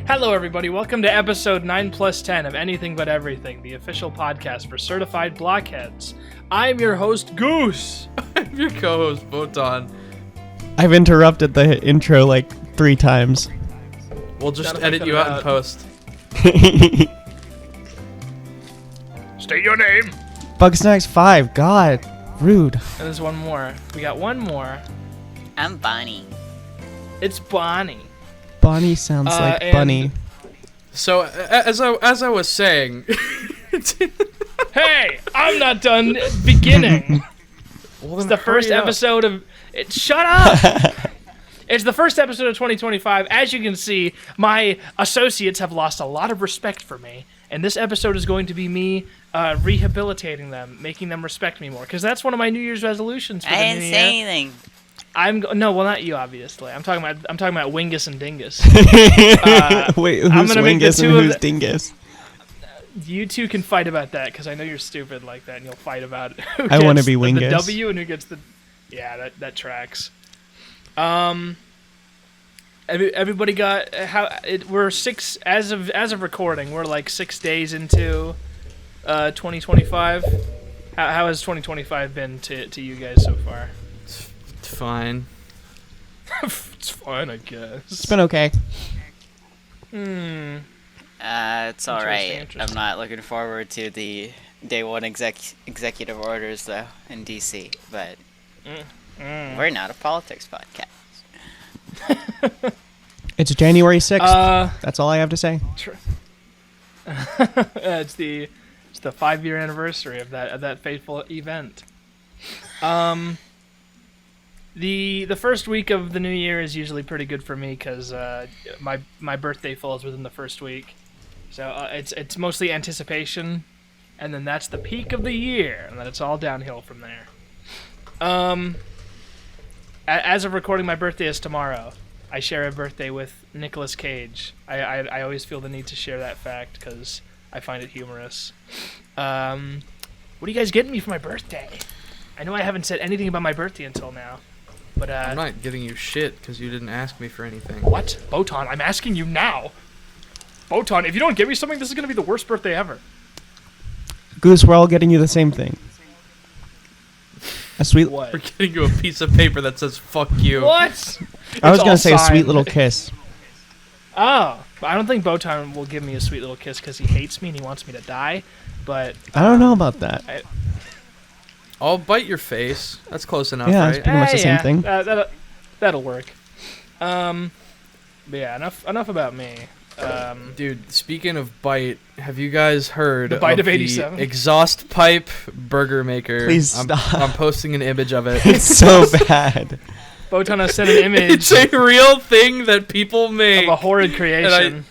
Hello, everybody. Welcome to episode 9 plus 10 of Anything But Everything, the official podcast for certified blockheads. I'm your host, Goose. I'm your co-host, Botan. I've interrupted the intro like 3 times. We'll just edit you out in post. State your name. Bugsnax 5. God, rude. And there's one more. We got one more. I'm Bonnie. It's Bonnie. Bonnie sounds like bunny. So, as I was saying... Hey, I'm not done beginning. Well, It's the first episode of... Shut up! It's the first episode of 2025. As you can see, my associates have lost a lot of respect for me. And this episode is going to be me rehabilitating them, making them respect me more. Because that's one of my New Year's resolutions for the new year. I didn't say anything. No, well, not you, obviously. I'm talking about Wingus and Dingus. Wait, who's Wingus and who's Dingus? You two can fight about that because I know you're stupid like that, and you'll fight about it. I want to be Wingus. The W and who gets the... Yeah, that tracks. Everybody got we're 6 as of recording. We're like 6 days into 2025. How has 2025 been to you guys so far? It's fine. It's fine, I guess. It's been okay. It's alright. I'm not looking forward to the day one executive orders, though, in DC, but we're not a politics podcast. It's January 6th. That's all I have to say. It's the 5-year anniversary of that fateful event. The first week of the new year is usually pretty good for me because my birthday falls within the first week, so it's mostly anticipation, and then that's the peak of the year, and then it's all downhill from there. As of recording, my birthday is tomorrow. I share a birthday with Nicolas Cage. I always feel the need to share that fact because I find it humorous. What are you guys getting me for my birthday? I know I haven't said anything about my birthday until now. But, I'm not getting you shit because you didn't ask me for anything. What? Botan, I'm asking you now. Botan, if you don't give me something, this is going to be the worst birthday ever. Goose, we're all getting you the same thing. A sweet... What? We're getting you a piece of paper that says, fuck you. What? I was going to say a sweet little kiss. Oh, I don't think Botan will give me a sweet little kiss because he hates me and he wants me to die, but... I don't know about that. I'll bite your face. That's close enough, Yeah, right? it's pretty much the same thing. That'll work. But yeah, enough about me. Dude, speaking of bite, have you guys heard The bite of 87? the exhaust pipe burger maker? Please stop. I'm posting an image of it. It's so bad. Botan has sent an image It's a real thing that people make. of a horrid creation.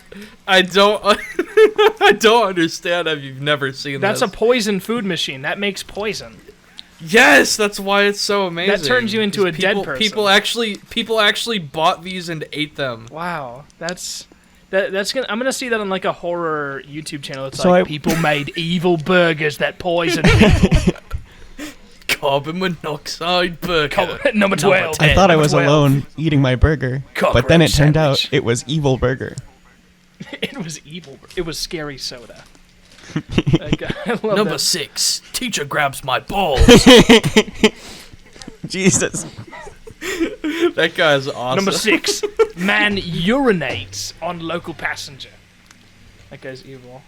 I don't I don't understand how you've never seen That's this. a poison food machine. That makes poison. Yes, that's why it's so amazing. That turns you into a People- dead person. People actually bought these and ate them. Wow, that's gonna. I'm gonna see that on like a horror YouTube channel. It's So like people made evil burgers that poison people. Carbon monoxide burger. Number 12. I thought I Number was 12. alone eating my burger, but then it Cockroach turned out sandwich. it was evil burger. It was evil. It was scary soda. Like, I love Number that. 6. Teacher grabs my balls. Jesus. That guy's awesome. Number 6. Man urinates on local passenger. That guy's evil.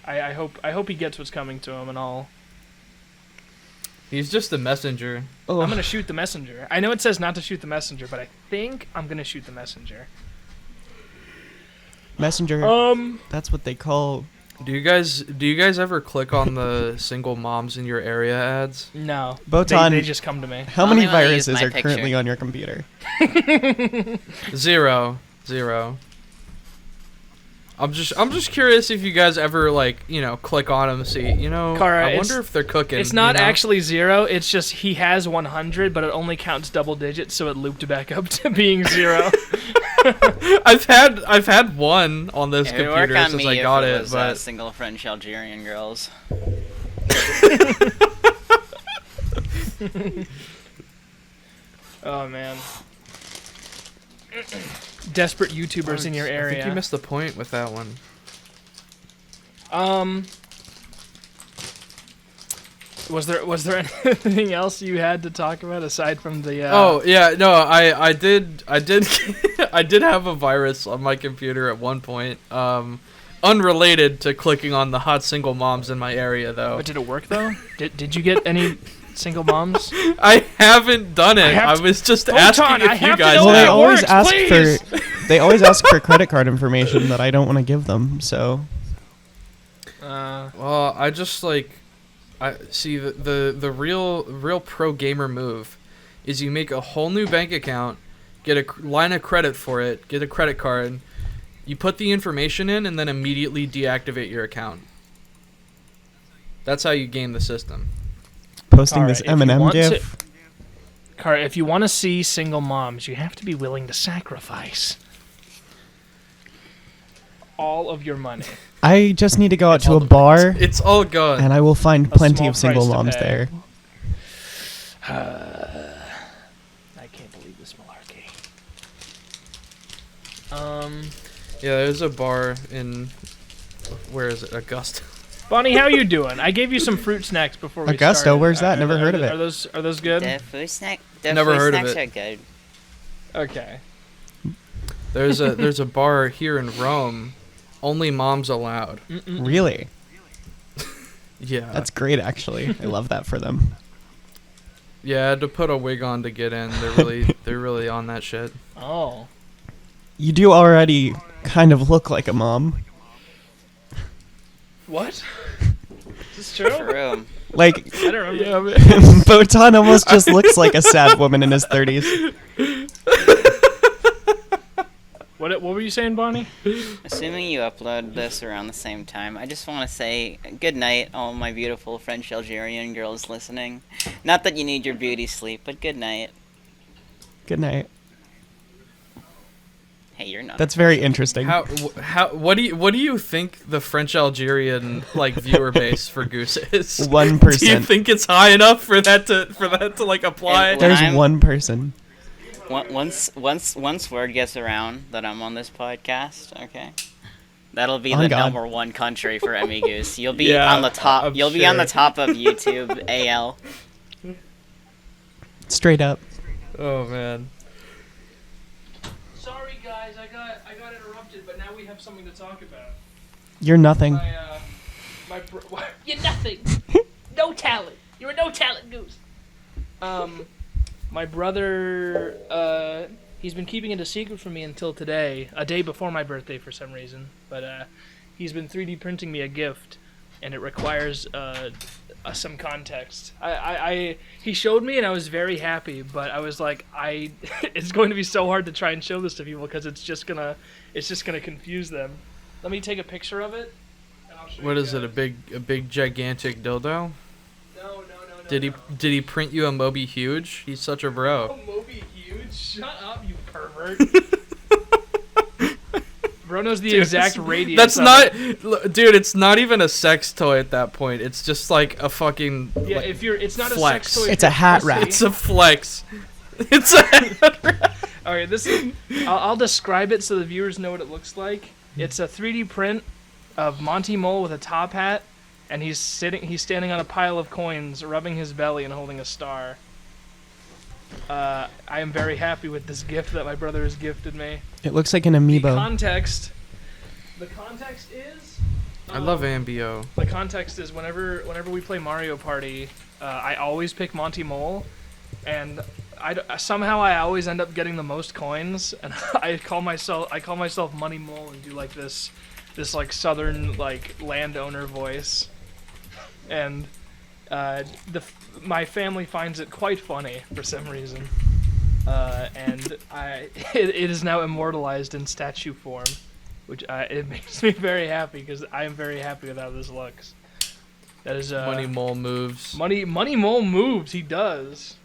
I hope he gets what's coming to him and all. He's just a messenger. Oh. I'm gonna shoot the messenger. I know it says not to shoot the messenger, but I think I'm gonna shoot the messenger. Messenger. That's what they call... Do you guys ever click on the single moms in your area ads? No. Botan, They just come to me. how many Only when I use viruses my are picture. currently on your computer? 0. I'm just curious if you guys ever click on them and see, Kara, I wonder if they're cooking. It's not you know? actually 0. It's just he has 100, but it only counts double digits, so it looped back up to being 0. I've had one on this It would work computer on since me I if got it it, was, but single French Algerian girls. Oh man. desperate YouTubers in your I area. think you missed the point with that one. Was there anything else you had to talk about aside from the? Oh yeah, no, I did I did have a virus on my computer at one point. Unrelated to clicking on the hot single moms in my area though. But did it work though? Did you get any single moms? I haven't done it. I was just asking if you guys Well, they it always works, ask please. they always ask for credit card information that I don't want to give them. So Well, I just like, I see the real pro gamer move is you make a whole new bank account, get a line of credit for it, get a credit card, you put the information in, and then immediately deactivate your account. That's how you game the system. posting this Eminem gif. Car, if you want to see single moms, you have to be willing to sacrifice all of your money. I just need to go out to a bar, It's all gone. and I will find A plenty small of single price to moms pay. there. I can't believe this malarkey. Yeah, there's a bar in, where is it? Augusta. Bonnie, how you doing? I gave you some fruit snacks before we Augusta, started. where's that? Never heard of it. Are those good? The food snack. The Never food heard of snacks it. are good. Okay. There's a bar here in Rome, only moms allowed. Really? Yeah. That's great, actually. I love that for them. Yeah, I had to put a wig on to get in. They're really on that shit. Oh. You do already kind of look like a mom. What? Is this true? True. Like, I don't remember. Botan almost just looks like a sad woman in his 30s. What were you saying, Bonnie? Assuming you upload this around the same time, I just want to say good night, all my beautiful French Algerian girls listening. Not that you need your beauty sleep, but good night. Good night. Hey, you're not. That's very interesting. What do you think the French Algerian like viewer base for Goose is? 1%. Do you think it's high enough for that to like apply? And There's I'm- one person. Once word gets around that I'm on this podcast, okay, that'll be On the God. #1 country for Emmy Goose. You'll be Yeah, on the top. I'm You'll be on the sure. top of YouTube AL. Straight up. Oh man. Sorry, guys. I got interrupted, but now we have something to talk about. You're nothing. You're nothing. No talent. You're a no talent goose. My brother, he's been keeping it a secret from me until today, a day before my birthday for some reason. But he's been 3D printing me a gift, and it requires some context. He showed me, and I was very happy. But I was like, it's going to be so hard to try and show this to people because it's just gonna confuse them. Let me take a picture of it. And I'll show What you is it? A guys. big gigantic dildo? No. Did he print you a Moby Huge? He's such a bro. Oh, Moby Huge? Shut up, you pervert. Bro knows the exact radius. That's of not, it. dude. It's not even a sex toy at that point. It's just like a fucking. Yeah, like, it's not flex. a sex toy. It's a hat pussy. rack. It's a flex. It's a. Okay, this is. I'll describe it so the viewers know what it looks like. It's a 3D print of Monty Mole with a top hat, and he's standing on a pile of coins, rubbing his belly and holding a star. I am very happy with this gift that my brother has gifted me. It looks like an The amiibo. context is. I love Ambio. The context is whenever we play Mario Party, I always pick Monty Mole, and somehow I always end up getting the most coins, and I call myself Money Mole and do like this like southern like landowner voice, and my family finds it quite funny for some reason, and it is now immortalized in statue form, which it makes me very happy because I am very happy with how this looks. That is Money Mole moves. Money Mole moves. He does.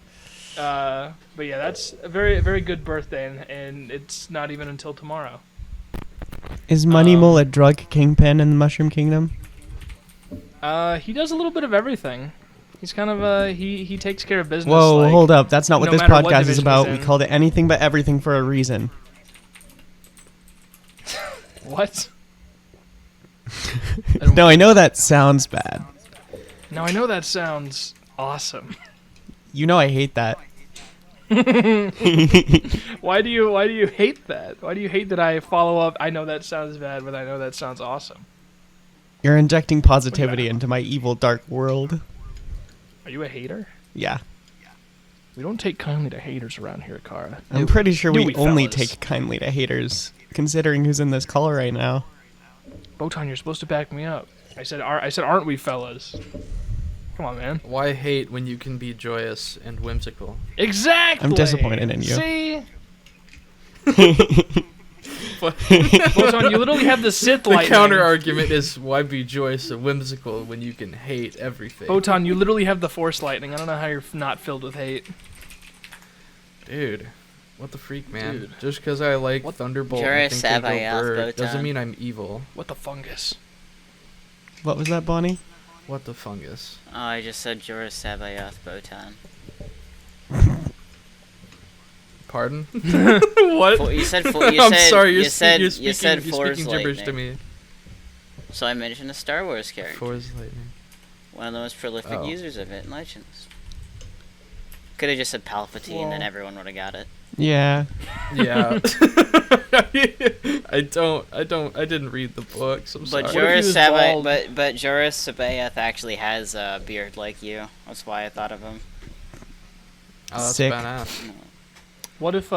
But yeah, that's a very very good birthday, and it's not even until tomorrow. Is Money Mole a drug kingpin in the Mushroom Kingdom? He does a little bit of everything. He's kind of he takes care of business. Whoa, like, hold up. That's not what no this matter what podcast is division about. he's We in. called it anything but everything for a reason. What? No, I know that sounds bad. Now I know that sounds awesome. You know I hate that. Why do you hate that? Why do you hate that I follow up? I know that sounds bad, but I know that sounds awesome. You're injecting positivity into my evil dark world. Are you a hater? Yeah. We don't take kindly to haters around here, Kara. I'm pretty sure Do we we, only fellas? take kindly to haters, considering who's in this call right now. Botan, you're supposed to back me up. I said, aren't we, fellas? Come on, man. Why hate when you can be joyous and whimsical? Exactly. I'm disappointed in you. See, Botan, you literally have the Sith The lightning. counter argument is why be joyous and whimsical when you can hate everything? Botan, you literally have the Force lightning. I don't know how you're not filled with hate. Dude, what the freak, man? Dude. Just because I like Thunderbolt You're and a think they go Sabayoth, bird doesn't Botan. mean I'm evil. What the fungus? What was that, Bonnie? What the fungus? Oh, I just said Jorah Sabayoth Botan. Pardon? What? You said I'm sorry, you said you're Force speaking gibberish to lightning. me. So I mentioned a Star Wars character. Force lightning. One of the most prolific Oh. users of it in Legends. Could have just said Palpatine, then Well. everyone would have got it. Yeah. Yeah. I didn't read the books. I'm But sorry. if he was bald? But Jorah Sabayoth actually has a beard like you. That's why I thought of him. Oh, that's Sick. badass. What if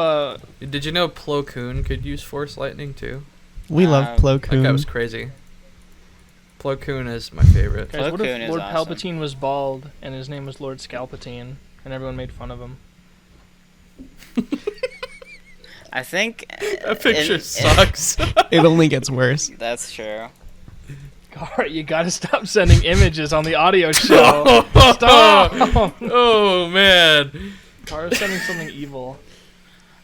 Did you know Plo Koon could use Force lightning too? We love Plo That guy Koon. was crazy. Plo Koon is my favorite. guys, what if Plo Koon is Lord awesome. Palpatine was bald and his name was Lord Scalpatine and everyone made fun of him? I think That picture sucks. It only gets worse. That's true. Alright, you gotta stop sending images on the audio show. Stop! Oh man. Kara's sending something evil.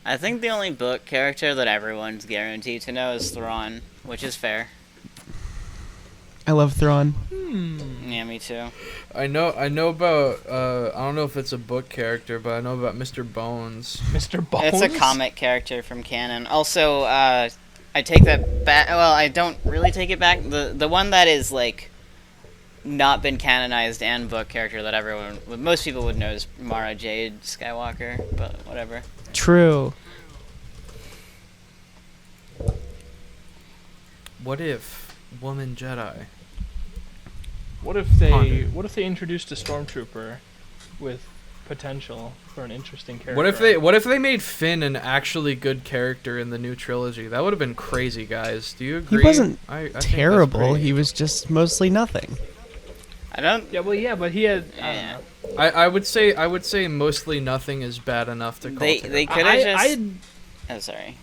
I think the only book character that everyone's guaranteed to know is Thrawn, which is fair. I love Thrawn. Yeah, me too. I know about I don't know if it's a book character, but I know about Mr. Bones. Mr. Bones? It's a comic character from canon. Also, I take that back. Well, I don't really take it back. The one that is like not been canonized and book character that most people would know is Mara Jade Skywalker, but whatever. True. What if woman Jedi? What if they introduced a stormtrooper with potential for an interesting character? What if they made Finn an actually good character in the new trilogy? That would have been crazy, guys. Do you agree? He wasn't I think that's terrible. great. He was just mostly nothing. I don't. Yeah, but he had. I don't Yeah. know. I would say mostly nothing is bad enough to call. They terrible. could have just. I'd, Oh, sorry.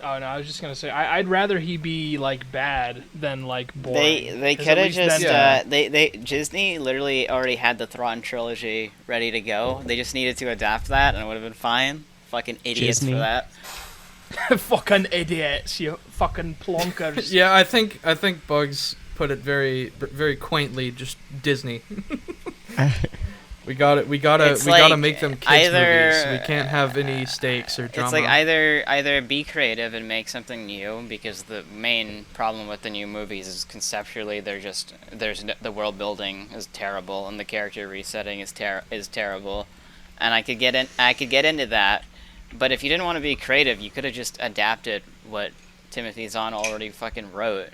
oh no, I was just gonna say I'd rather he be like bad than like boring. They 'Cause could at have least just then- Disney literally already had the Thrawn trilogy ready to go. They just needed to adapt that, and it would have been fine. Fucking idiots Disney. for that. fucking idiots, you fucking plonkers. Yeah, I think Bugs put it very very quaintly. Just Disney. We gotta It's like make them kids either- movies. We can't have any stakes or drama. It's like either be creative and make something new, because the main problem with the new movies is conceptually the world building is terrible and the character resetting is terrible, and I could get into that, but if you didn't want to be creative, you could have just adapted what Timothy Zahn already fucking wrote.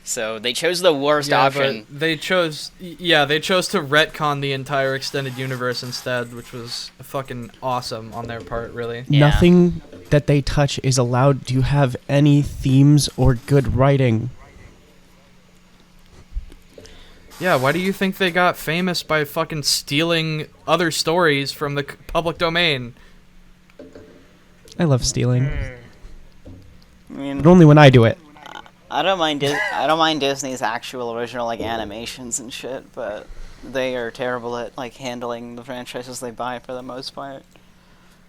So they chose the worst option. But they chose to retcon the entire extended universe instead, which was fucking awesome on their part, really. Yeah. Nothing that they touch is allowed to have any themes or good writing. Yeah, why do you think they got famous by fucking stealing other stories from the public domain? I love stealing, I mean, but only when I do it. I don't mind Disney's actual original like animations and shit, but they are terrible at like handling the franchises they buy for the most part.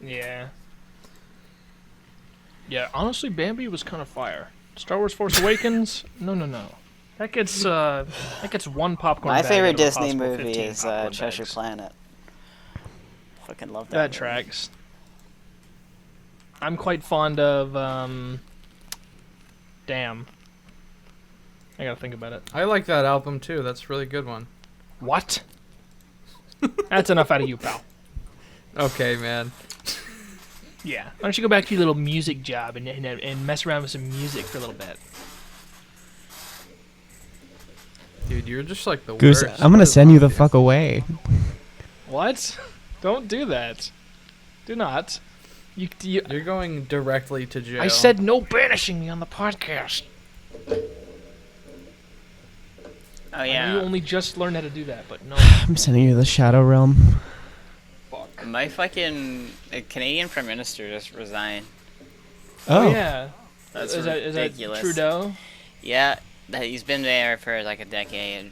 Yeah. Yeah, honestly, Bambi was kind of fire. Star Wars Force Awakens, no. That gets one popcorn. My bag favorite out of a Disney possible movie 15 is popcorn Treasure bags. Planet. Fucking love that. That movie. tracks. I'm quite fond of damn. I gotta think about it. I like that album too. That's a really good one. What? That's enough out of you, pal. Okay, man. Yeah. Why don't you go back to your little music job and mess around with some music for a little bit? Dude, you're just like the Goose, worst. I'm gonna send you the fuck away. What? Don't do that. Do not. You're going directly to jail. I said no banishing me on the podcast. Oh I yeah. know you only just learned how to do that, but no. I'm sending you to the Shadow Realm. Fuck. My fucking Canadian Prime Minister just resigned. Oh, Yeah. That's Is ridiculous. that Trudeau? Yeah, he's been there for like a decade.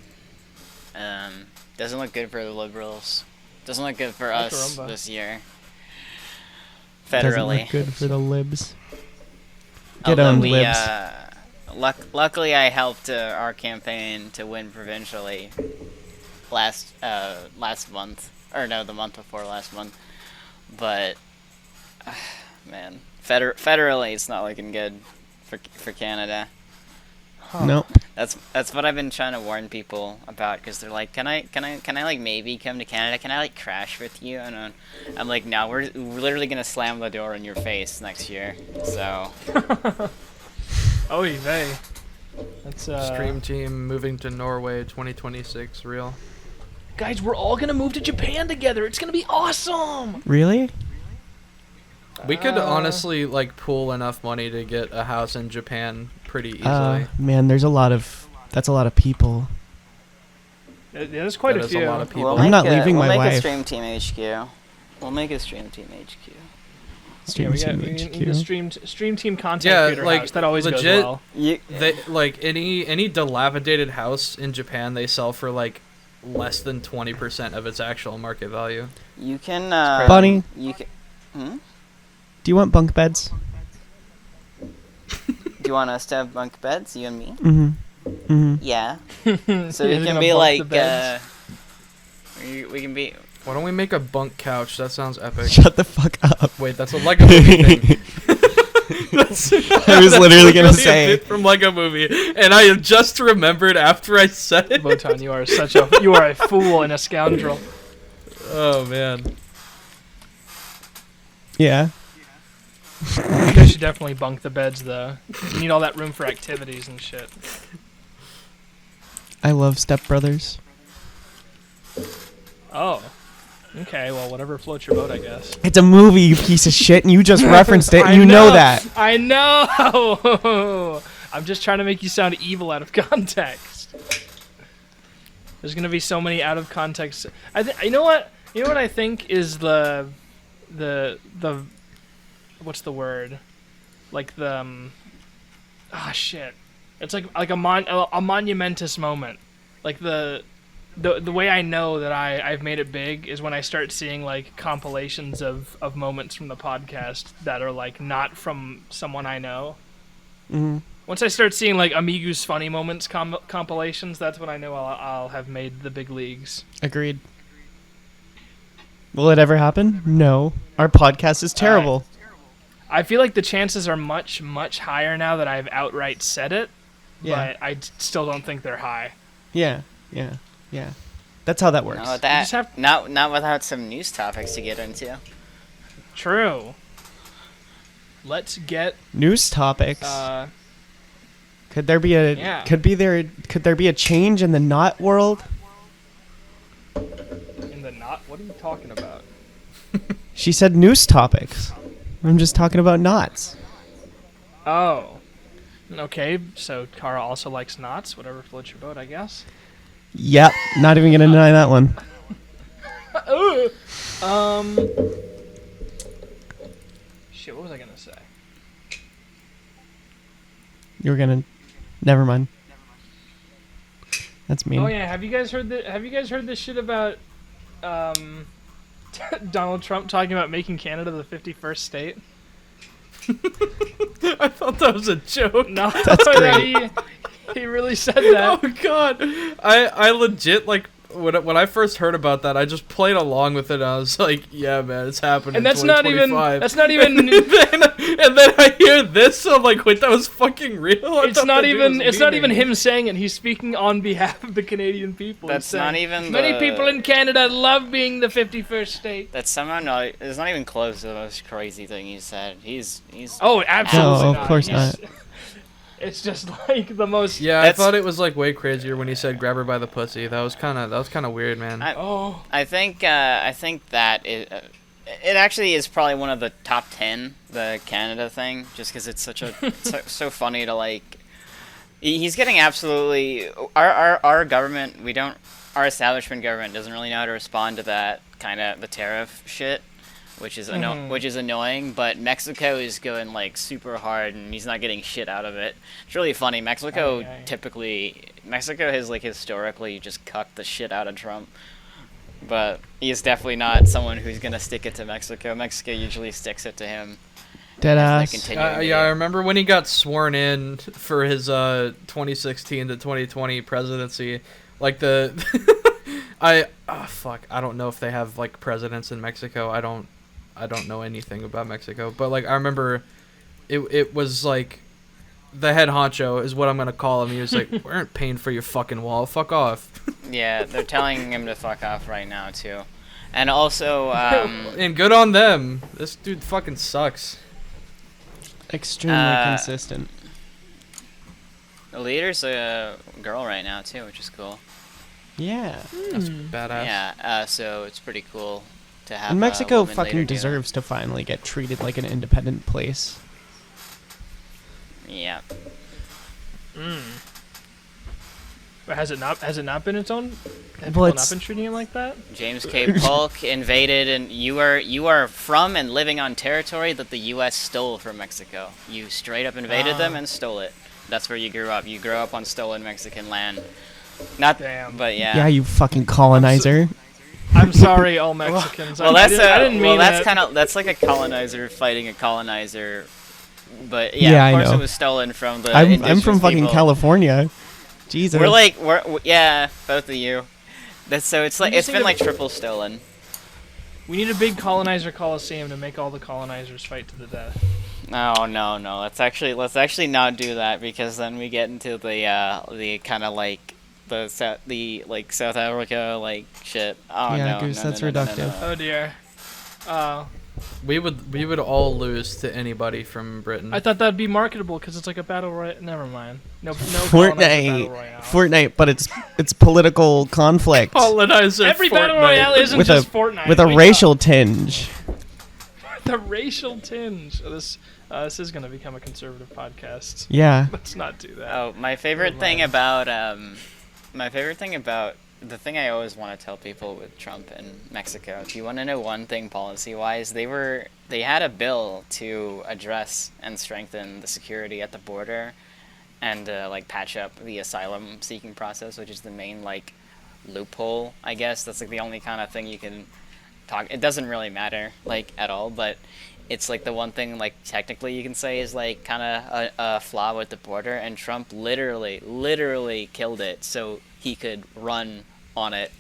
Doesn't look good for the Liberals. Doesn't look good for us Caramba. this year. doesn't Federally. look good for the libs. Get Although on, we, libs. luckily, I helped our campaign to win provincially last month, or no, the month before last month. But man, federally, it's not looking good for Canada. Huh. Nope. That's what I've been trying to warn people about, because they're like, can I like maybe come to Canada? Can I like crash with you? And I'm like, no, we're literally gonna slam the door in your face next year. So Oy vey. That's Stream Team moving to Norway 2026 real. Guys, we're all gonna move to Japan together. It's gonna be awesome. Really? We could honestly like pool enough money to get a house in Japan pretty easily. Man, that's a lot of people. Yeah, there's quite That a is few. a lot of people. I'm not leaving we'll my make wife. a Stream Team HQ. We'll make a Stream Team HQ. Yeah, we Stream need HQ. the stream team content Yeah, creator like, house. That always goes legit- well. They like any dilapidated house in Japan they sell for like less than 20% of its actual market value. You can. Bunny, You can. Hmm? do you want bunk beds? Do you want us to have bunk beds, you and me? Mm-hmm. Mm-hmm. Yeah. So You're we gonna can be bunk like. the beds? We can be. Why don't we make a bunk couch? That sounds epic. Shut the fuck up. Wait, that's a Lego movie thing. I was literally gonna a say. bit from Lego Movie, and I just remembered after I said it. Botan, you are a fool and a scoundrel. Oh man. Yeah. You guys should definitely bunk the beds, though. You need all that room for activities and shit. I love Step Brothers. Oh. Okay, well, whatever floats your boat, I guess. It's a movie, you piece of shit, and you just referenced it, and you know that. I know! I'm just trying to make you sound evil out of context. There's gonna be so many out of context. You know what? You know what I think is the what's the word? Like the shit. It's like a monumentous moment. Like the way I know that I've made it big is when I start seeing like compilations of moments from the podcast that are like not from someone I know. Mm-hmm. Once I start seeing like Amigu's funny moments compilations, that's when I know I'll have made the big leagues. Agreed. Will it ever happen? No. Our podcast is terrible. I feel like the chances are much, much higher now that I've outright said it, Yeah. but I still don't think they're high. Yeah. That's how that works. Not with just that. have- Not without some news topics to get into. True. Let's get News topics. Could there be yeah. could there be a change in the knot world? in the knot. What are you talking about? She said news topics. I'm just talking about knots. Oh. Okay, so Kara also likes knots. Whatever floats your boat, I guess. Yep, not even gonna deny that one. Shit, what was I gonna say? You were gonna. Never mind. That's mean. Oh yeah, have you guys heard this shit about Donald Trump talking about making Canada the 51st state? I thought that was a joke. No, That's great. he really said that. Oh god. I legit like when I first heard about that, I just played along with it. And I was like, "Yeah, man, it's happening." And that's not even. That's not even. And then I hear this, so I'm like, "Wait, that was fucking real." It's not even. It's not even him saying it. He's speaking on behalf of the Canadian people. That's not even. Many people in Canada love being the 51st state. That's somehow not. It's not even close to the most crazy thing he said. He's. Oh, absolutely. No, not. of course not. It's just like the most. Yeah, I thought it was like way crazier when he said "grab her by the pussy." That was kind of weird, man. I think that it actually is probably one of the top 10, the Canada thing, just because it's such a so funny to like. He's getting absolutely our government. Our establishment government doesn't really know how to respond to that kind of the tariff shit. Which is annoying, but Mexico is going like super hard, and he's not getting shit out of it. It's really funny. Mexico has like historically just cucked the shit out of Trump, but he's definitely not someone who's gonna stick it to Mexico. Mexico usually sticks it to him. Deadass. Yeah, I remember when he got sworn in for his 2016 to 2020 presidency, like the I don't know if they have like presidents in Mexico. I don't know anything about Mexico, but like I remember it was like the head honcho is what I'm gonna call him. He was like, "We aren't paying for your fucking wall. Fuck off." Yeah, they're telling him to fuck off right now too, and also and good on them. This dude fucking sucks. Extremely consistent. The leader's a girl right now too, which is cool. Yeah. That's badass. Yeah, so it's pretty cool to have. And Mexico a woman fucking leader do deserves to finally get treated like an independent place. that. Yeah. But has it not been its own? Have Well, people not been treating it like that? James K. Polk invaded, and you are from and living on territory that the U.S. stole from Mexico. You straight up invaded them and stole it. That's where you grew up. You grew up on stolen Mexican land. Not, Damn. but yeah. Yeah, you fucking colonizer. I'm sorry, all Mexicans. Well, I didn't mean that's it. kind of that's like a colonizer fighting a colonizer. But yeah, Yeah, of I course know. it was stolen from the. I'm indigenous from fucking people. California. Jesus. Yeah, both of you. It's like it's been like triple stolen. We need a big colonizer coliseum to make all the colonizers fight to the death. No. Let's actually not do that, because then we get into the kind of like the South Africa like shit. Oh Yeah, no, Goose, no, that's no, no, no, reductive. no. Oh dear. We would all lose to anybody from Britain. I thought that'd be marketable because it's like a battle royale. Never mind. No colonizer battle royale. Fortnite, but it's political conflict Colonizer. Every battle Fortnite. royale isn't with just a Fortnite. with a Wake racial tinge. up. The racial tinge. This is going to become a conservative podcast. Yeah. Let's not do that. Oh, my favorite thing about the thing I always want to tell people with Trump and Mexico, if you want to know one thing policy-wise, they had a bill to address and strengthen the security at the border and like patch up the asylum seeking process, which is the main like loophole, I guess. That's like the only kind of thing you can talk. It doesn't really matter like at all, but it's like the one thing like technically you can say is like kind of a flaw with the border, and Trump literally killed it so he could run on it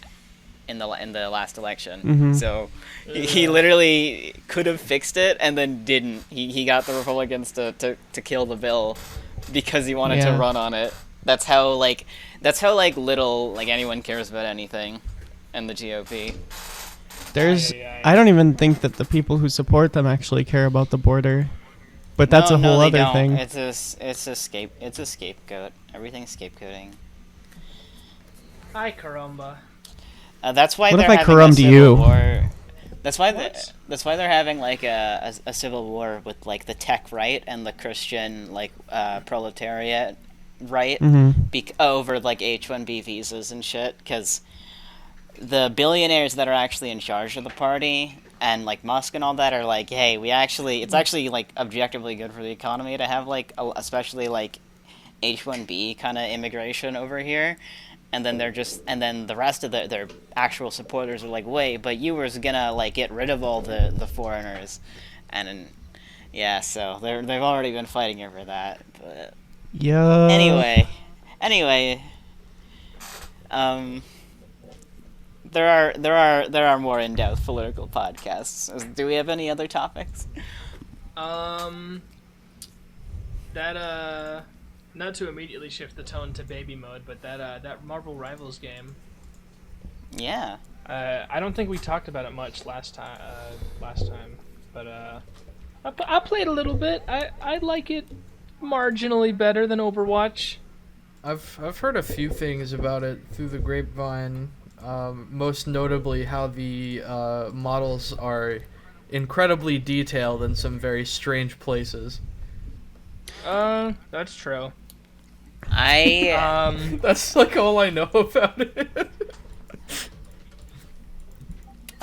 in the last election. Mhm. So he literally could have fixed it and then didn't. He got the Republicans to kill the bill because he wanted to run on it. That's how little like anyone cares about anything in the GOP. I don't even think that the people who support them actually care about the border. But that's a whole they other don't. thing. It's a scapegoat. Everything's scapegoating. Hi, caramba. That's why What they're if I having a carummed civil you? war. That's why they're having like a civil war with like the tech right and the Christian like proletariat right over like H-1B visas and shit, because the billionaires that are actually in charge of the party and like Musk and all that are like, hey, it's actually like objectively good for the economy to have like especially like H-1B kind of immigration over here. And then the rest of their actual supporters are like, wait, but you were gonna like get rid of all the foreigners, and yeah, so they've already been fighting over that. But Yeah. anyway, there are more in-depth political podcasts. Do we have any other topics? That not to immediately shift the tone to baby mode, but that Marvel Rivals game. Yeah. I don't think we talked about it much last time. But I played a little bit. I like it marginally better than Overwatch. I've heard a few things about it through the grapevine. Most notably, how the models are incredibly detailed in some very strange places. That's true. That's like all I know about it.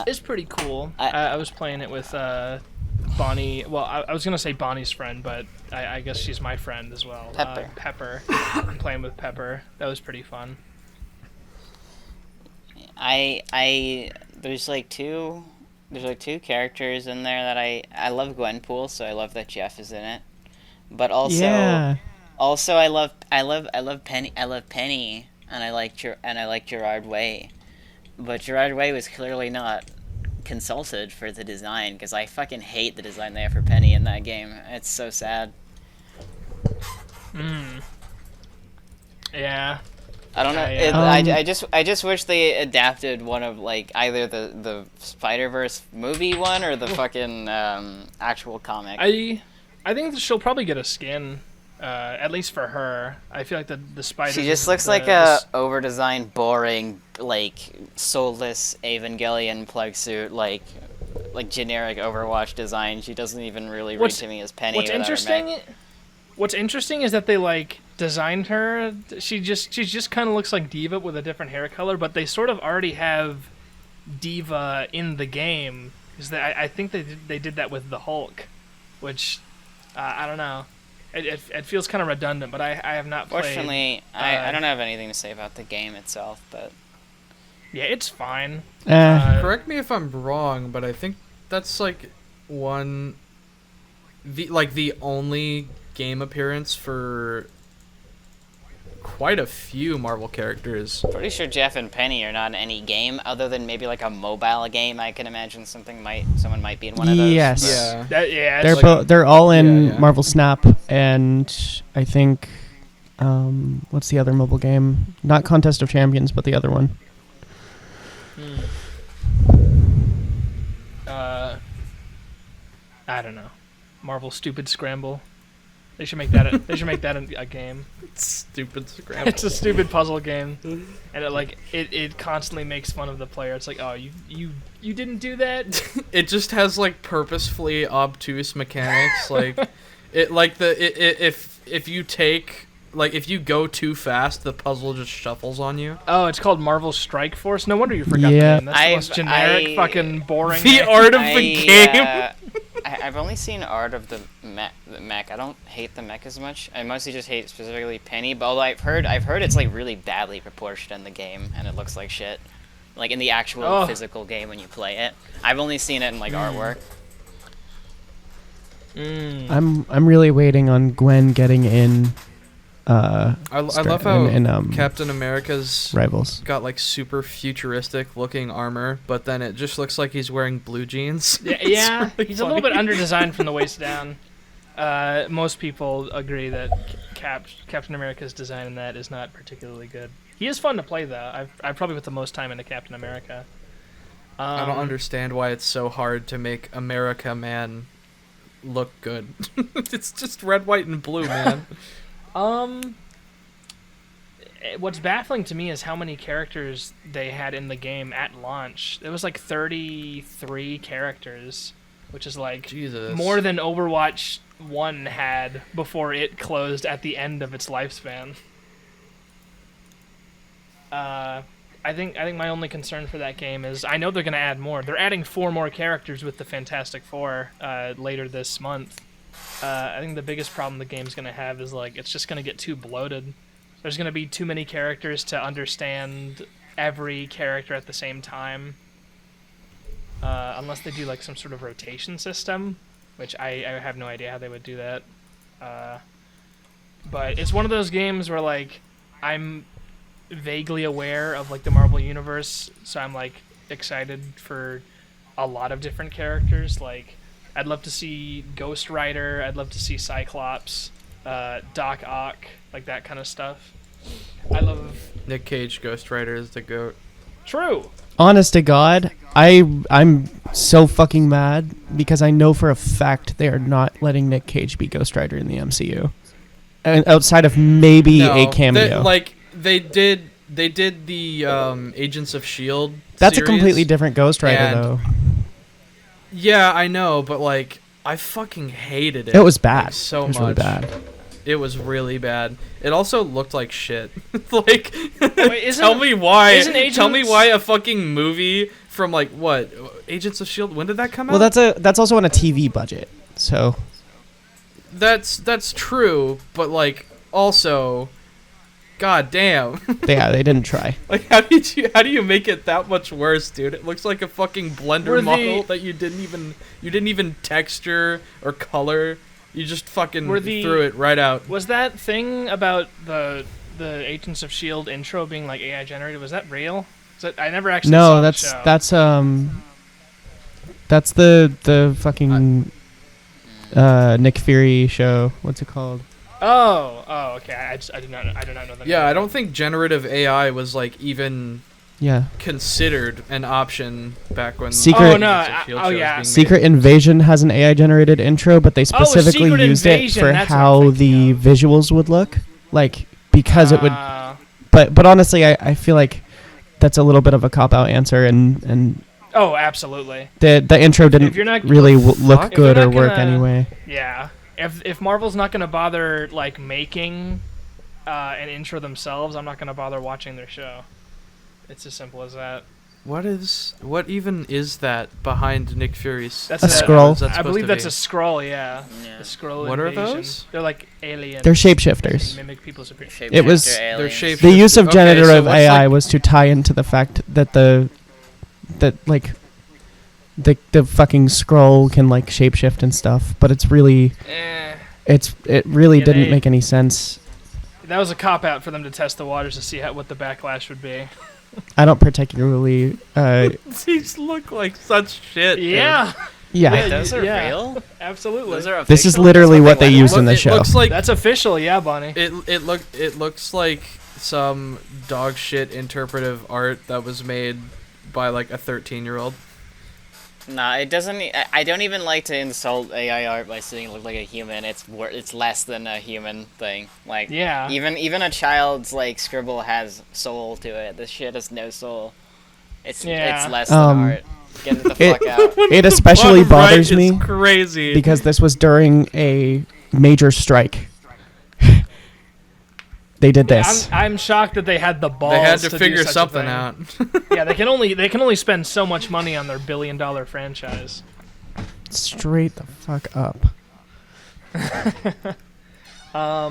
It's pretty cool. I was playing it with Bonnie. Well, I was gonna say Bonnie's friend, but I guess she's my friend as well. Pepper. Pepper. I'm playing with Pepper. That was pretty fun. There's like two characters in there that I love Gwenpool, so I love that Jeff is in it. But also I love Penny, and I like Gerard Way. But Gerard Way was clearly not consulted for the design, because I fucking hate the design they have for Penny in that game. It's so sad. Yeah. I don't know. I just wish they adapted one of like either the Spider-Verse movie one or the fucking actual comic. I think she'll probably get a skin, at least for her. I feel like the spider. She just looks like a over-designed, boring, like soulless Evangelion plug suit, like generic Overwatch design. She doesn't even really read to me as Penny. What's interesting is that they like designed her. She just kind of looks like Diva with a different hair color, but they sort of already have Diva in the game. Because I think they did that with the Hulk, which I don't know. It feels kind of redundant, but I have not played. Fortunately, I don't have anything to say about the game itself, but yeah, it's fine. Correct me if I'm wrong, but I think that's like the only game appearance for quite a few Marvel characters. Pretty sure Jeff and Penny are not in any game other than maybe like a mobile game. I can imagine someone might be in one of those. Yes. Yeah. They're all in Marvel Snap, and I think what's the other mobile game? Not Contest of Champions, but the other one. I don't know. Marvel Stupid Scramble. They should make that. They should make that a game. Stupid Scramble. It's a stupid puzzle game, and it constantly makes fun of the player. It's like, oh, you didn't do that. It just has like purposefully obtuse mechanics, like if you take. Like, if you go too fast, the puzzle just shuffles on you. Oh, it's called Marvel Strike Force? No wonder you forgot the name. That's the most generic, fucking boring The name. art of the game! I've only seen art of the mech. I don't hate the mech as much. I mostly just hate specifically Penny, but although I've heard it's, like, really badly proportioned in the game, and it looks like shit. Like, in the actual physical game when you play it. I've only seen it in, like, artwork. I'm really waiting on Gwen getting in... I love how in Captain America's Rivals got like super futuristic looking armor, but then it just looks like he's wearing blue jeans. Yeah, really he's funny. a little bit underdesigned from the waist down. Most people agree that Captain America's design in that is not particularly good. He is fun to play though. I've probably put the most time into Captain America. I don't understand why it's so hard to make America Man look good. It's just red, white, and blue, man. What's baffling to me is how many characters they had in the game at launch. It was like 33 characters, which is like Jesus. More than Overwatch 1 had before it closed at the end of its lifespan. I think my only concern for that game is I know they're going to add more. They're adding 4 more characters with the Fantastic Four later this month. I think the biggest problem the game's going to have is, like, it's just going to get too bloated. There's going to be too many characters to understand every character at the same time. Unless they do, like, some sort of rotation system, which I have no idea how they would do that. But it's one of those games where, like, I'm vaguely aware of like the Marvel universe, so I'm like excited for a lot of different characters. Like, I'd love to see Ghost Rider. I'd love to see Cyclops, Doc Ock, like that kind of stuff. I love. Nick Cage, Ghost Rider is the GOAT. True. Honest to God, I'm so fucking mad because I know for a fact they are not letting Nick Cage be Ghost Rider in the MCU, and outside of maybe a cameo. They did the Agents of Shield. That's series, a completely different Ghost Rider, though. Yeah, I know, but like I fucking hated it. It was bad. Like, so it was much. really bad. It was really bad. It also looked like shit. Like, Wait, tell me why. Agents- Tell me why a fucking movie from like what Agents of Shield? When did that come Well, out? that's also on a TV budget, so That's true, but like also, god damn. yeah, they didn't try. Like how do you make it that much worse, dude? It looks like a fucking Blender Were the- model that you didn't even texture or color. You just fucking threw it right out. Was that thing about the Agents of Shield intro being like AI generated? Was that real? I never actually saw No, the show. that's the fucking Nick Fury show. What's it called? Oh, okay. I do not know that. Yeah, I don't think generative AI was like even Yeah. considered an option back when. Secret- Oh, no, Agents of S.H.I.E.L.D. oh, show was yeah. being made. Secret Invasion has an AI generated intro, but they specifically Secret used Invasion, it for that's what I'm how thinking the of. visuals would look, like because it would. Uh, But honestly, I feel like that's a little bit of a cop out answer, and oh, absolutely. the intro If didn't you're not really look fuck? If you're good or not work gonna- anyway. Yeah. If Marvel's not gonna bother like making an intro themselves, I'm not gonna bother watching their show. It's as simple as that. What even is that behind Nick Fury's? That's A scroll. What's that I supposed believe to that's be? a scroll. Yeah. Yeah. A scroll. What are invasion. those? They're like aliens. They're shapeshifters. They mimic people's appearance. It was- Shapeshifter They're aliens. shaped- The use of Okay, generative so what's AI like- was to tie into the fact that the fucking scroll can like shapeshift and stuff, but it's really it really Yeah, didn't they- make any sense. That was a cop out for them to test the waters to see what the backlash would be. I don't particularly These look like such shit. dude. Yeah. yeah. Wait, those are Yeah. real? Absolutely. Those are This is official? literally That's what they went used with? in the It show. looks like That's official, yeah, Bonnie. it looks like some dog shit interpretive art that was made by like a 13-year-old. Nah, it doesn't. I don't even like to insult AI art by saying it look like a human. It's less than a human thing. Like, Yeah. even a child's like scribble has soul to it. This shit has no soul. It's Yeah. less than Um, art. Get the it- fuck out. It especially Bottom right bothers is me crazy. because this was during a major strike. They did this. I'm shocked that they had the balls. they had to do figure such a something thing. out. Yeah, they can only spend so much money on their billion-dollar franchise. Straight the fuck up. I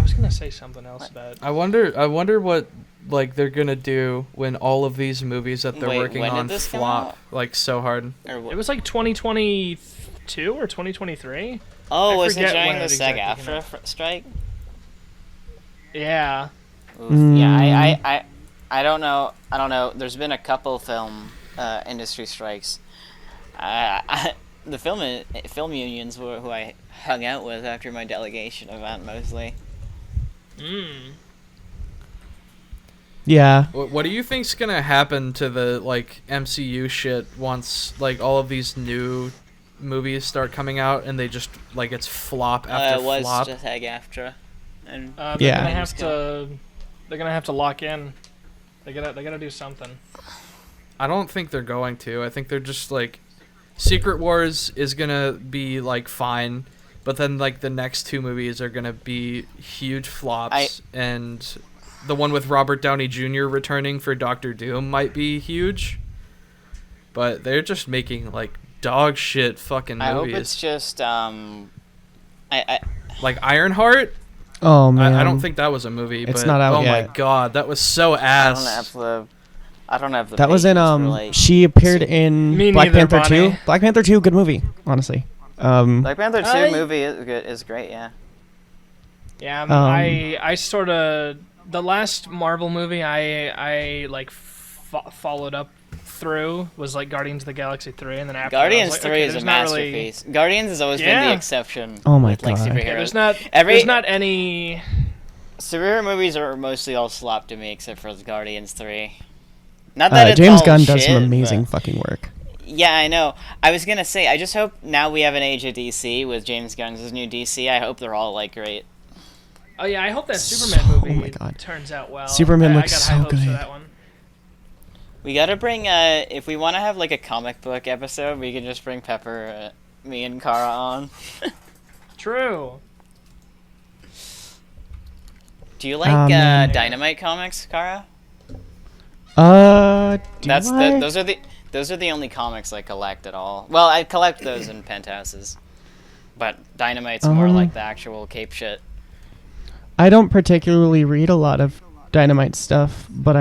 was gonna say something else about. I wonder what like they're gonna do when all of these movies that they're Wait, working when did on this come flop out? like so hard. Or wh- It was like 2022 or 2023. oh, I was it forget during when the it SAG exactly came after strike? Yeah. Oof. Mm. Yeah, I don't know. I don't know. There's been a couple film industry strikes. The film unions were who I hung out with after my delegation event mostly. Yeah. What do you think's gonna happen to the like MCU shit once like all of these new movies start coming out and they just like it's flop after It was flop? just SAG-AFTRA, and They're Yeah. gonna have to. They're gonna have to lock in. They gotta do something. I don't think they're going to. I think they're just like Secret Wars is gonna be like fine, but then like the next two movies are gonna be huge flops, and the one with Robert Downey Jr. returning for Doctor Doom might be huge. But they're just making like dog shit fucking I movies. hope it's just Like Ironheart. Oh man. I don't think that was a movie. It's but, not out oh my yet. god, that was so ass. I don't have the. that was in patience for, like, she appeared in Me Black neither, Panther 2. Bonnie. Black Panther 2, good movie, honestly. Black Panther 2 I- movie is good. Is great. Yeah. Yeah, Um, I sort of the last Marvel movie I like followed up through was like Guardians of the Galaxy 3, and then after Guardians I was like, 3 okay, is a there's not really- masterpiece. Guardians has always been Yeah. the exception. Oh my with, like, God. superheroes. Yeah, Every there's not any. superhero movies are mostly all slop to me, except for Guardians 3. Not that it's James all Gunn shit, does some amazing but- fucking work. Yeah, I know. I was gonna say, I just hope now we have an age of DC with James Gunn's new DC. I hope they're all like great. Oh yeah, I hope that Superman Oh movie my God. turns out well. Superman I looks got so high hopes good. for that one. We gotta bring, if we want to have like a comic book episode, we can just bring Pepper, me, and Kara on. True. Do you like man. Dynamite comics, Kara? Do I? Those are the only comics I collect at all. Well, I collect those in penthouses, but Dynamite's more like the actual cape shit. I don't particularly read a lot of Dynamite stuff, but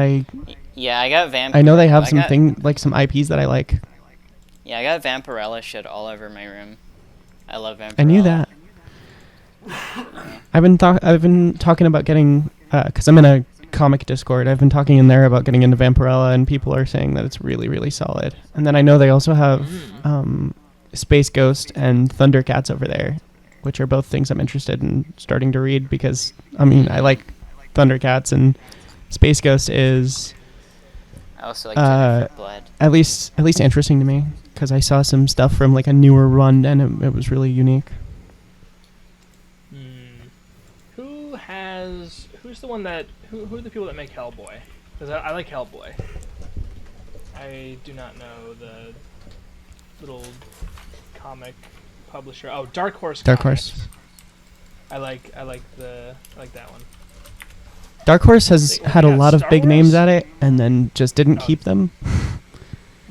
Yeah, I got I know they have some IPs that I like. Yeah, I got Vampirella shit all over my room. I love Vampirella. I knew that. I've been talking about getting, because I'm in a comic Discord. I've been talking in there about getting into Vampirella, and people are saying that it's really, really solid. And then I know they also have Space Ghost and Thundercats over there, which are both things I'm interested in starting to read because, I mean, I like Thundercats, and Space Ghost is I also like Jennifer Blood. at least interesting to me because I saw some stuff from like a newer run, and it was really unique. Who's the one that who are the people that make Hellboy? Because I like Hellboy. I do not know the little comic publisher. Oh, Dark Horse. Dark Comics. Horse. I like that one. Dark Horse has They had a got lot of Star big names Wars? at it, and then just didn't keep them.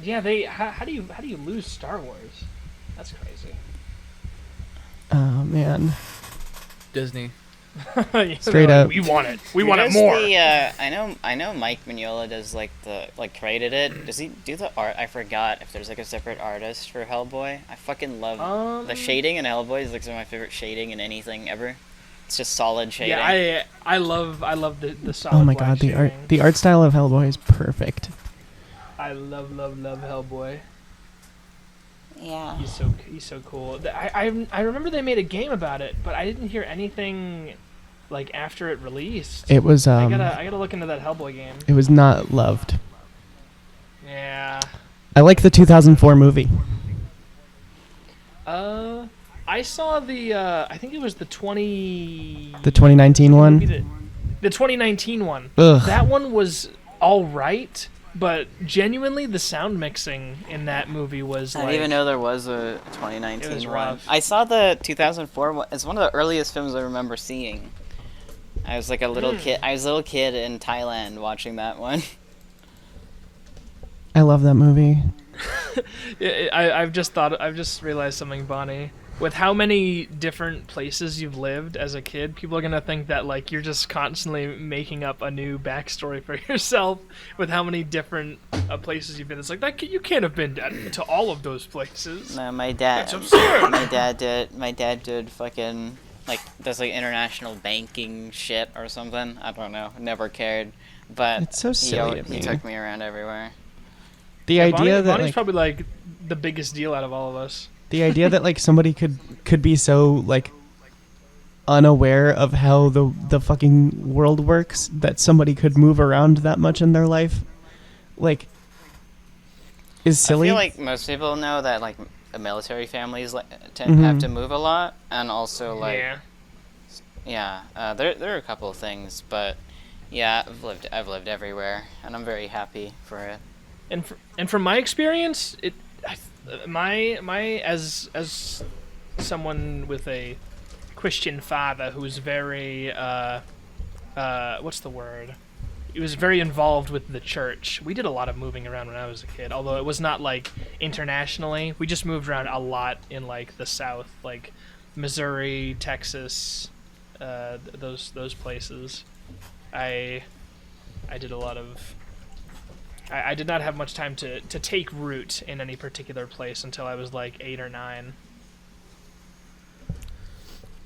Yeah, how do you lose Star Wars? That's crazy. Oh man. Disney. Straight up. We want it. We Who want it does more. I know Mike Mignola does created it. Does he do the art? I forgot if there's like a separate artist for Hellboy. I fucking love the shading in Hellboy is like some of my favorite shading in anything ever. It's just solid shading. Yeah, I love the solid. Oh my black god, shading. the art style of Hellboy is perfect. I love Hellboy. Yeah. He's so cool. I remember they made a game about it, but I didn't hear anything like after it released. It was I gotta look into that Hellboy game. it was not loved. Yeah. I like the 2004 movie. I saw the I think it was the 2019 one. The 2019 one. Ugh. That one was all right, but genuinely the sound mixing in that movie was I like. didn't even know there was a 2019 It was one. rough. I saw the 2004 one. It's one of the earliest films I remember seeing. I was like a little kid. I was a little kid in Thailand watching that one. I love that movie. I've just realized something, Bonnie. With how many different places you've lived as a kid, people are gonna think that like you're just constantly making up a new backstory for yourself. With how many different places you've been, it's like that you can't have been to all of those places. No, my dad. That's absurd. My dad did fucking like does like international banking shit or something. I don't know. Never cared. But It's so silly to he me. took me around everywhere. The idea that Bonnie's like, probably like the biggest deal out of all of us. the idea that like somebody could be so like unaware of how the fucking world works that somebody could move around that much in their life, like, is silly. I feel like most people know that like military families like have Mhm. to move a lot, and also like Yeah. there are a couple of things, but yeah, I've lived everywhere, and I'm very happy for it. And from my experience, as someone with a Christian father who's very what's the word? He was very involved with the church. We did a lot of moving around when I was a kid, although it was not like internationally. We just moved around a lot in like the South, like Missouri, Texas, those places. I did a lot of. I did not have much time to take root in any particular place until I was like 8 or 9.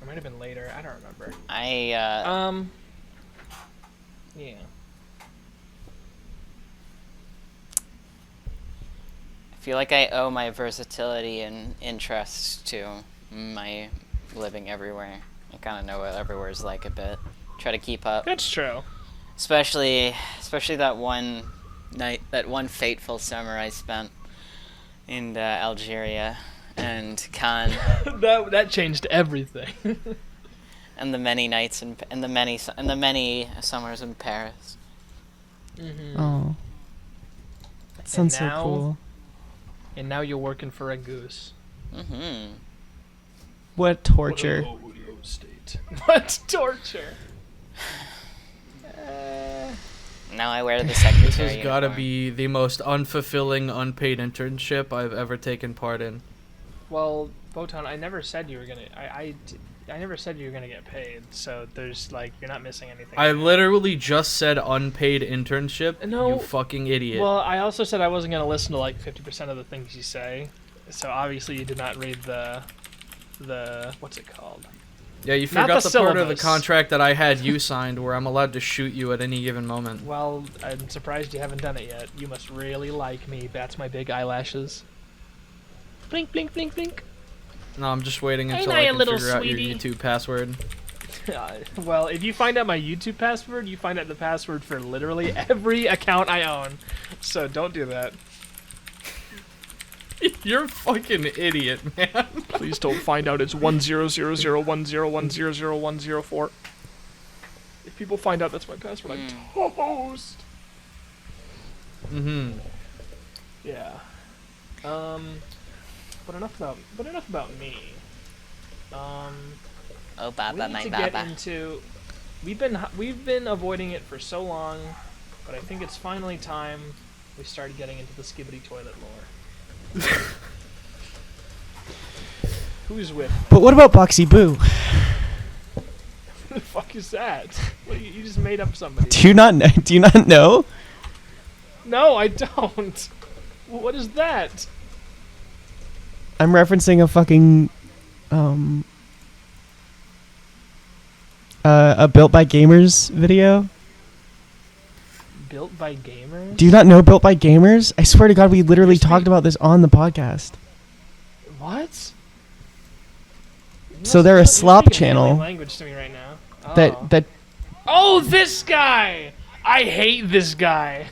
It might have been later. I don't remember. Yeah. I feel like I owe my versatility and interests to my living everywhere. I kind of know what everywhere's like a bit. Try to keep up. That's true. Especially that one night, that one fateful summer I spent in Algeria and Cannes. that changed everything. And the many nights and the many summers in Paris. Mm-hmm. Oh. That sounds so now- cool. And now you're working for a goose. Mm-hmm. What torture. What a low state. What torture? Now I wear the This secretary. has got to uniform. be the most unfulfilling unpaid internship I've ever taken part in. Well, Botan, I never said you were gonna. I never said you were gonna get paid. So there's like you're not missing anything. I literally just said unpaid internship. No. You fucking idiot. Well, I also said I wasn't gonna listen to like 50% of the things you say. So obviously you did not read the what's it called? Yeah, you Not forgot the the part of the syllabus. contract that I had you signed where I'm allowed to shoot you at any given moment. Well, I'm surprised you haven't done it yet. You must really like me. That's my big eyelashes. Blink, blink, blink, blink. No, I'm just waiting Ain't until I I a can little figure out your sweetie? YouTube password. Well, if you find out my YouTube password, you find out the password for literally every account I own. So don't do that. You're a fucking idiot, man. Please don't find out it's 100010101004. If people find out that's my password, I'm toast. Mm-hmm. Yeah. But enough about me. Oh, We Baba, need my to get Baba. into. We've been avoiding it for so long, but I think it's finally time we started getting into the Skibbity toilet lore. Who's with me? But what about Boxy Boo? Who the fuck is that? What, you just made up somebody. Do you not know? No, I don't. What is that? I'm referencing a fucking a Built by Gamers video. Built by gamers? Do you not know Built by Gamers? I swear to God, we literally You're talked speak- about this on the podcast. What? So they're a You're slop speaking alien channel language to me right now. Oh. that Oh, this guy! I hate this guy.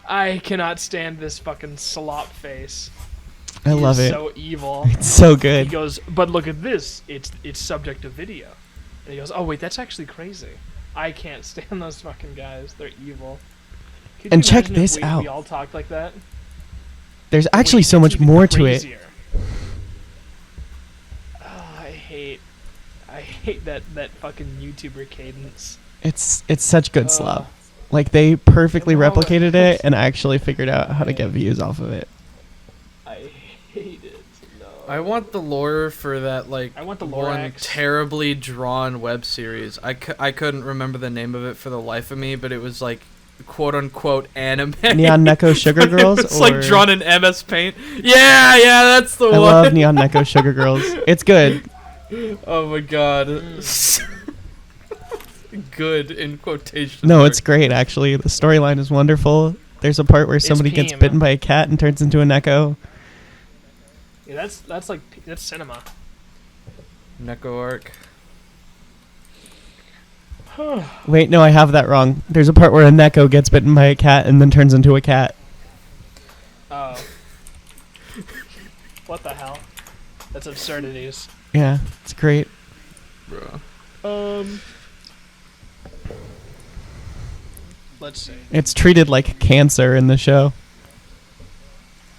I cannot stand this fucking slop face. I He love is it. so evil. It's so He good. goes, but look at this. It's subject to video. And he goes, oh wait, that's actually crazy. I can't stand those fucking guys. They're evil. Could And you check imagine if this we out. all talked like that. There's actually Wait, so it's much even more to it. crazier. Oh, I hate that fucking YouTuber cadence. It's such good Uh, slop. Like they perfectly no, replicated it and actually figured out how to get views off of it. I hate it. No. I want the lore for that, like, I want the one Lorax. terribly drawn web series. I couldn't remember the name of it for the life of me, but it was like quote-unquote anime. Neon Neko Sugar But Girls? It's like or- drawn in MS Paint. Yeah, that's the I one. love Neon Neko Sugar Girls. It's good. Oh my god. Mm. Good in quotation. No, marks. it's great actually. The storyline is wonderful. There's a part where somebody gets Peem. bitten by a cat and turns into a Neko. Yeah, that's like that's cinema. Neko arc. Wait, no, I have that wrong. There's a part where a Neko gets bitten by a cat and then turns into a cat. Oh. What the hell? That's absurdities. Yeah, it's great. Bro. Let's see. It's treated like cancer in the show.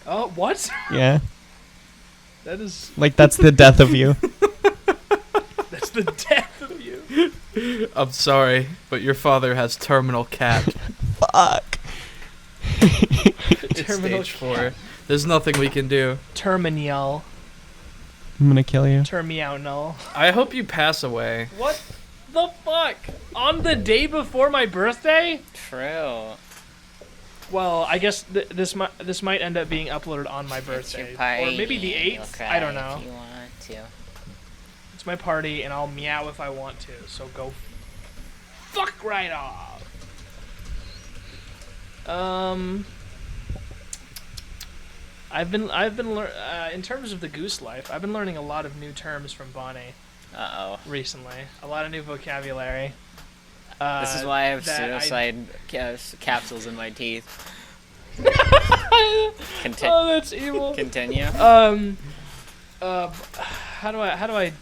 Oh, what? Yeah, That is like that's the death of you. that's the death of you. I'm sorry, but your father has terminal cat. Fuck. It's Terminal stage 4. There's nothing we can do. Terminal. I'm gonna kill you. Terminal. I hope you pass away. What the fuck? On the day before my birthday? True. Well, I guess this might end up being uploaded on my It's your birthday, party. or maybe the You'll 8th. cry I don't know. If you want to. It's my party, and I'll meow if I want to. So go fuck right off. In terms of the goose life, I've been learning a lot of new terms from Bonnie recently. A lot of new vocabulary. This is why I have that suicide capsules in my teeth. Oh, that's evil. Continue. How do I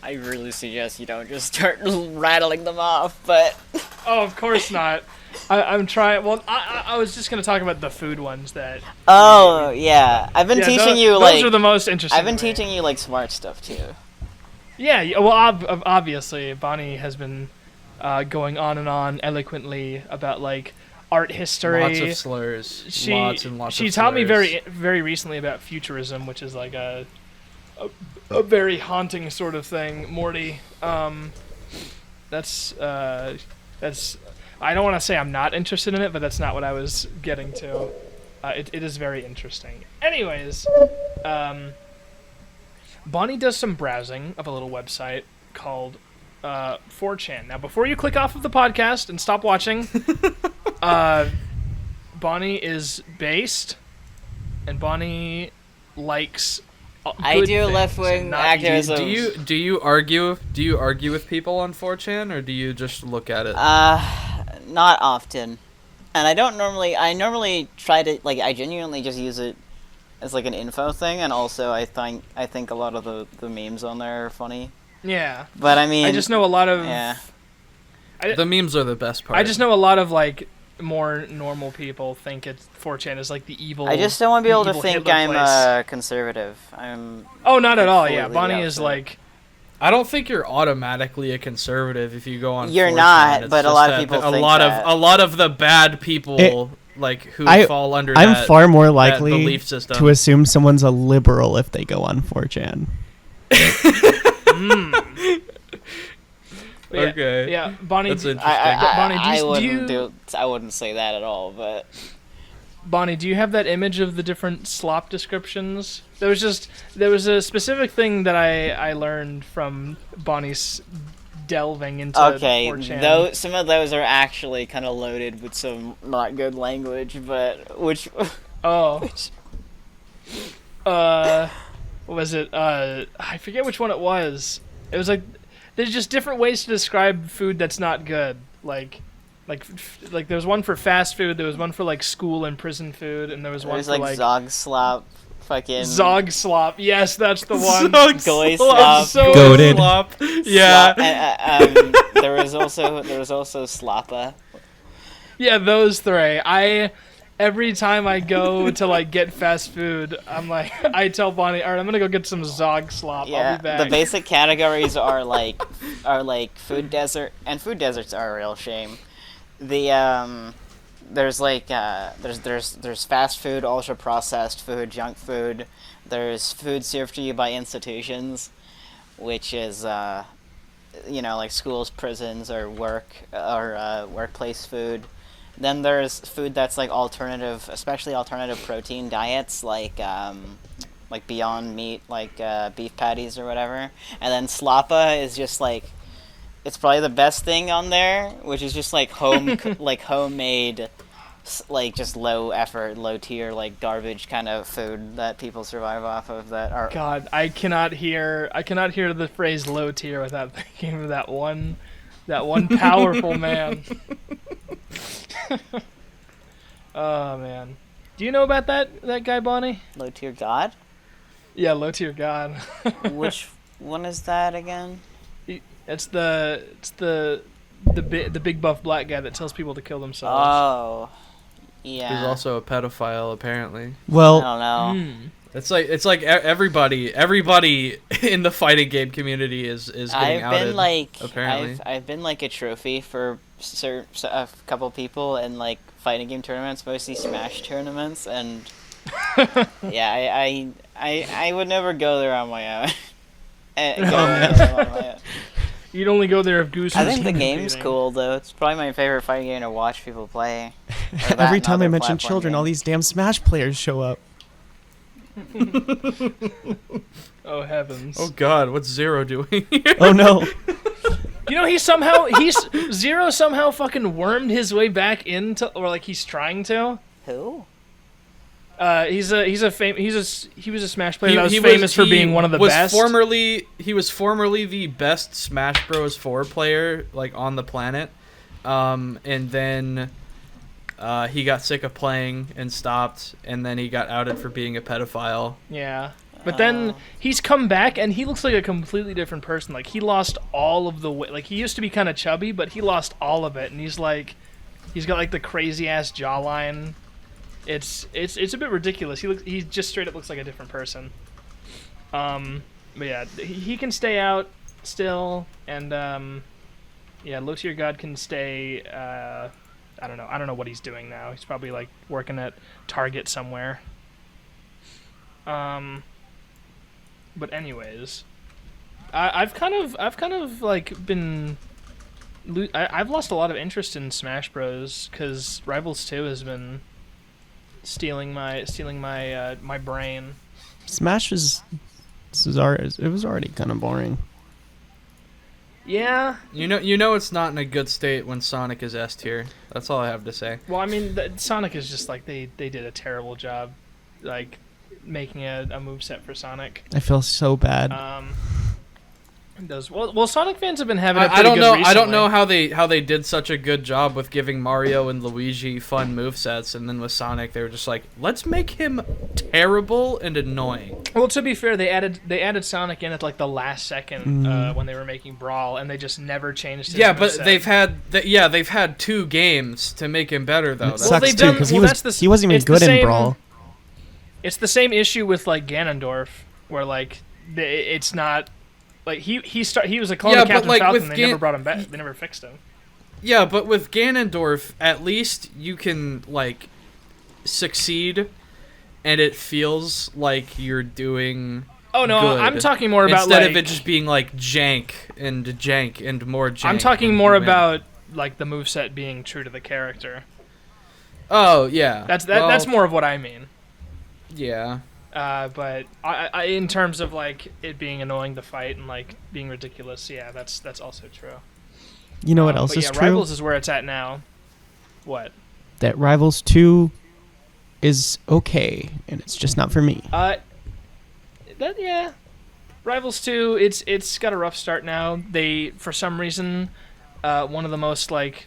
I really suggest you don't just start rattling them off, but... Oh, of course not. I'm trying. Well, I was just gonna talk about the food ones that. Oh yeah, I've been teaching you like. Those are the most interesting. I've been teaching you like smart stuff too. Yeah. Well, obviously, Bonnie has been going on and on eloquently about like art history. Lots of slurs. Lots and lots of slurs. She taught me very recently about futurism, which is like a very haunting sort of thing. Morty. That's. I don't want to say I'm not interested in it, but that's not what I was getting to. It is very interesting. Anyways, Bonnie does some browsing of a little website called 4chan. Now, before you click off of the podcast and stop watching, Bonnie is based, and Bonnie likes. I do left-wing activism. Do you argue with people on 4chan, or do you just look at it? Not often, and I normally try to I genuinely just use it as like an info thing, and also I think a lot of the memes on there are funny. Yeah. But I mean, I just know a lot of. Yeah. The memes are the best part. I just know a lot of like more normal people think 4chan is like the evil. I just don't want to be able to think Hitler I'm conservative. I'm. Oh, not at all. Yeah, Bonnie is like. I don't think you're automatically a conservative if you go on. You're 4chan. not, It's but a just lot of that people a think lot that. of a lot of the bad people who fall under. I'm far more likely belief system. to assume someone's a liberal if they go on 4chan. Okay. Yeah, Bonnie. That's interesting. Bonnie, I wouldn't say that at all, but. Bonnie, do you have that image of the different slop descriptions? There was a specific thing that I learned from Bonnie's delving into 4chan. Some of those are actually kind of loaded with some not good language, but which. Oh. What was it? I forget which one it was. It was like there's just different ways to describe food that's not good, like there was one for fast food, there was one for like school and prison food, and there was one for like Zog Slop, fucking Zog Slop. Yes, that's the one. Goy Slop, so Goated. Slop. Yeah. Slop, there was also Sloppa. Yeah, those three. Every time I go to like get fast food, I'm like, I tell Bonnie, all right, I'm gonna go get some Zog Slop. Yeah, I'll be back. the basic categories are like food desert, and food deserts are a real shame. There's fast food, ultra processed food, junk food. There's food served to you by institutions, which is like schools, prisons, or workplace food. Then there's food that's like alternative, especially alternative protein diets, like Beyond Meat, like beef patties or whatever. And then Sloppa is just like. It's probably the best thing on there, which is just like homemade, like just low effort, low tier, like garbage kind of food that people survive off of. That are. God, I cannot hear the phrase low tier without thinking of that one powerful man. Oh man, do you know about that guy, Bonnie? Low tier god? Yeah, low tier god. Which one is that again? It's the big buff black guy that tells people to kill themselves. Oh, yeah. He's also a pedophile, apparently. Well, I don't know. It's like everybody in the fighting game community is getting outed. Apparently, I've been like a trophy for a couple people in like fighting game tournaments, mostly Smash tournaments, and yeah, I would never go there on my own. You'd only go there if Goose was I think the competing. game's cool, though. It's probably my favorite fighting game to watch people play. Every time I mention children, all these damn Smash players show up. Oh, heavens. Oh, God. What's Zero doing here? Oh, no. You know, Zero somehow fucking wormed his way back into, or like he's trying to. Who? He was a Smash player that was famous for being one of the best. He was formerly the best Smash Bros. 4 player like on the planet, and then he got sick of playing and stopped, and then he got outed for being a pedophile. Yeah. But then he's come back, and he looks like a completely different person. Like, he lost all of the weight. Like, he used to be kind of chubby, but he lost all of it. And he's got, like, the crazy-ass jawline. It's a bit ridiculous. He just straight up looks like a different person. But, yeah, he can stay out still. And, yeah, Low Tier God can stay, I don't know. I don't know what he's doing now. He's probably, like, working at Target somewhere. But anyways, I've kind of like been, I've lost a lot of interest in Smash Bros. Because Rivals 2 has been stealing my my brain. Smash was already kind of boring. Yeah. You know it's not in a good state when Sonic is S tier. That's all I have to say. Well, I mean, Sonic is just like they did a terrible job, like making a moveset for Sonic. I feel so bad. Well, Sonic fans have been having. I don't know. I don't know how they did such a good job with giving Mario and Luigi fun movesets, and then with Sonic they were just like, let's make him terrible and annoying. Well, to be fair, they added Sonic in at like the last second when they were making Brawl, and they just never changed his but moveset. they've had 2 games to make him better though. It sucks too because he wasn't even good in Brawl. It's the same issue with like Ganondorf, where like it's not. Like he was a clone of Captain Falcon. They never brought him back. They never fixed him. Yeah, but with Ganondorf, at least you can like succeed, and it feels like you're doing. Oh no, good, I'm talking more about instead like, of it just being like jank and more jank. I'm talking more about like the moveset being true to the character. Oh yeah, that's more of what I mean. Yeah. But I, in terms of like it being annoying to fight and like being ridiculous, yeah, that's also true. You know what else is true? Rivals is where it's at now. What? That Rivals 2 is okay, and it's just not for me. Rivals 2, it's got a rough start now. They, for some reason, one of the most like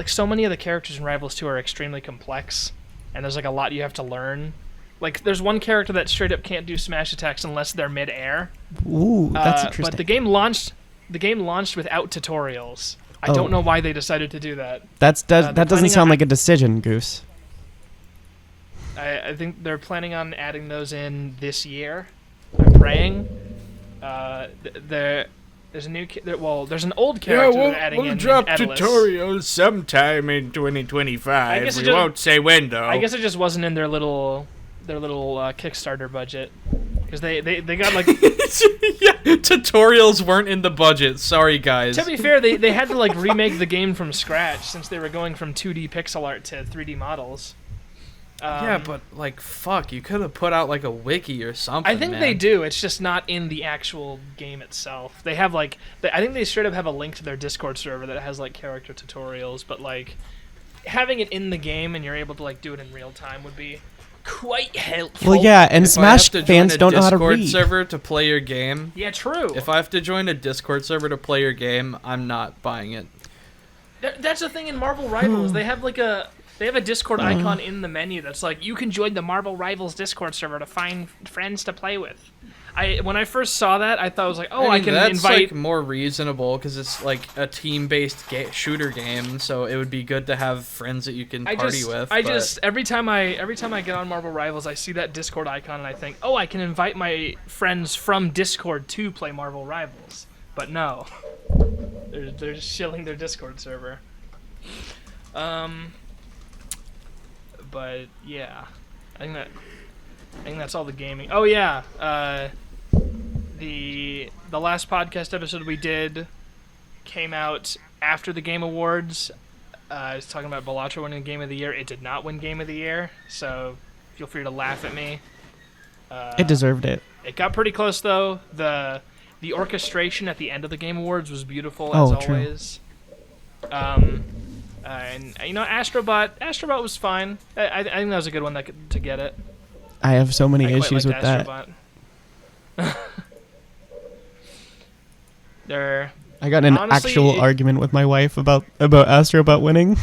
so many of the characters in Rivals 2 are extremely complex, and there's like a lot you have to learn. Like, there's one character that straight up can't do smash attacks unless they're mid-air. Ooh, that's interesting. But the game launched without tutorials. I don't know why they decided to do that. That doesn't sound like a decision, Goose. I think they're planning on adding those in this year. I'm praying. There's a new there's an old character they're adding in. We'll drop Edalus. tutorials sometime in 2025. We won't say when though. I guess it just wasn't in their little Kickstarter budget, because they got like tutorials weren't in the budget. Sorry guys. To be fair, they had to like remake the game from scratch since they were going from 2D pixel art to 3D models. Yeah, but like fuck, you could have put out like a wiki or something. I think they do. It's just not in the actual game itself. They have like I think they straight up have a link to their Discord server that has like character tutorials, but like having it in the game and you're able to like do it in real time would be quite helpful. Well, yeah, and Smash fans don't know how to read. Discord server to play your game. Yeah, true. If I have to join a Discord server to play your game, I'm not buying it. That's the thing in Marvel Rivals. They have a Discord icon in the menu that's like, you can join the Marvel Rivals Discord server to find friends to play with. When I first saw that, I thought I was like, I can that's invite. Like more reasonable because it's like a team-based shooter game, so it would be good to have friends that you can party with. Every time I get on Marvel Rivals, I see that Discord icon and I think, I can invite my friends from Discord to play Marvel Rivals. But no, they're just shilling their Discord server. But yeah, I think that's all the gaming. Oh yeah, the last podcast episode we did came out after the Game Awards. I was talking about Belated winning Game of the Year. It did not win Game of the Year, so feel free to laugh at me. It deserved it. It got pretty close though. The orchestration at the end of the Game Awards was beautiful Oh, as true. always. And Astrobot was fine. I think that was a good one to get it. I have so many I quite issues with liked that. Astrobot. They're I got in an honestly, actual argument with my wife about Astrobot winning.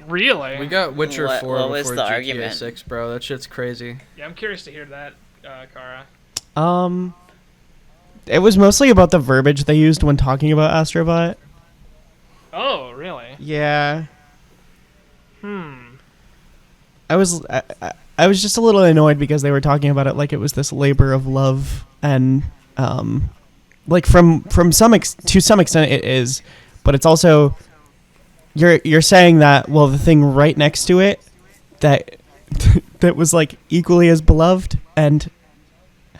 really. We got Witcher What- 4 what was before the GTA argument? 6, bro. That shit's crazy. Yeah, I'm curious to hear that, Kara. It was mostly about the verbiage they used when talking about Astrobot. Oh, really? Yeah. I was just a little annoyed because they were talking about it like it was this labor of love, and like from to some extent it is, but it's also you're saying that, well, the thing right next to it that that was like equally as beloved and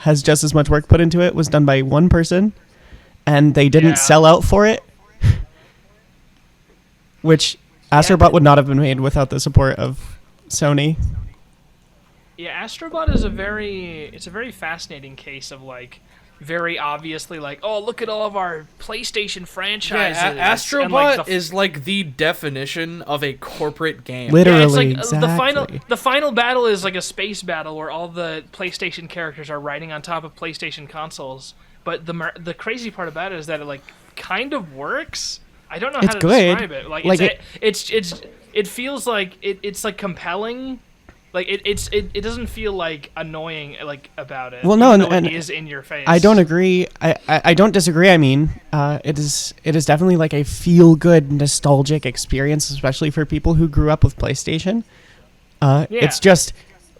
has just as much work put into it was done by one person, and they didn't Yeah. sell out for it, which Astrobot would not have been made without the support of Sony. Yeah, Astrobot is a very fascinating case of like very obviously like, oh, look at all of our PlayStation franchises. Yeah, and, Astrobot like, is like the definition of a corporate game. Literally, yeah, it's like exactly. the final battle is like a space battle where all the PlayStation characters are riding on top of PlayStation consoles. But the crazy part about it is that it like kind of works. I don't know It's how to good. describe it. Like, Like it feels like it's like compelling. Like it doesn't feel like annoying like about it. Well, no, even though and it is in your face. I don't agree. I don't disagree. I mean, it is definitely like a feel good nostalgic experience, especially for people who grew up with PlayStation. It's just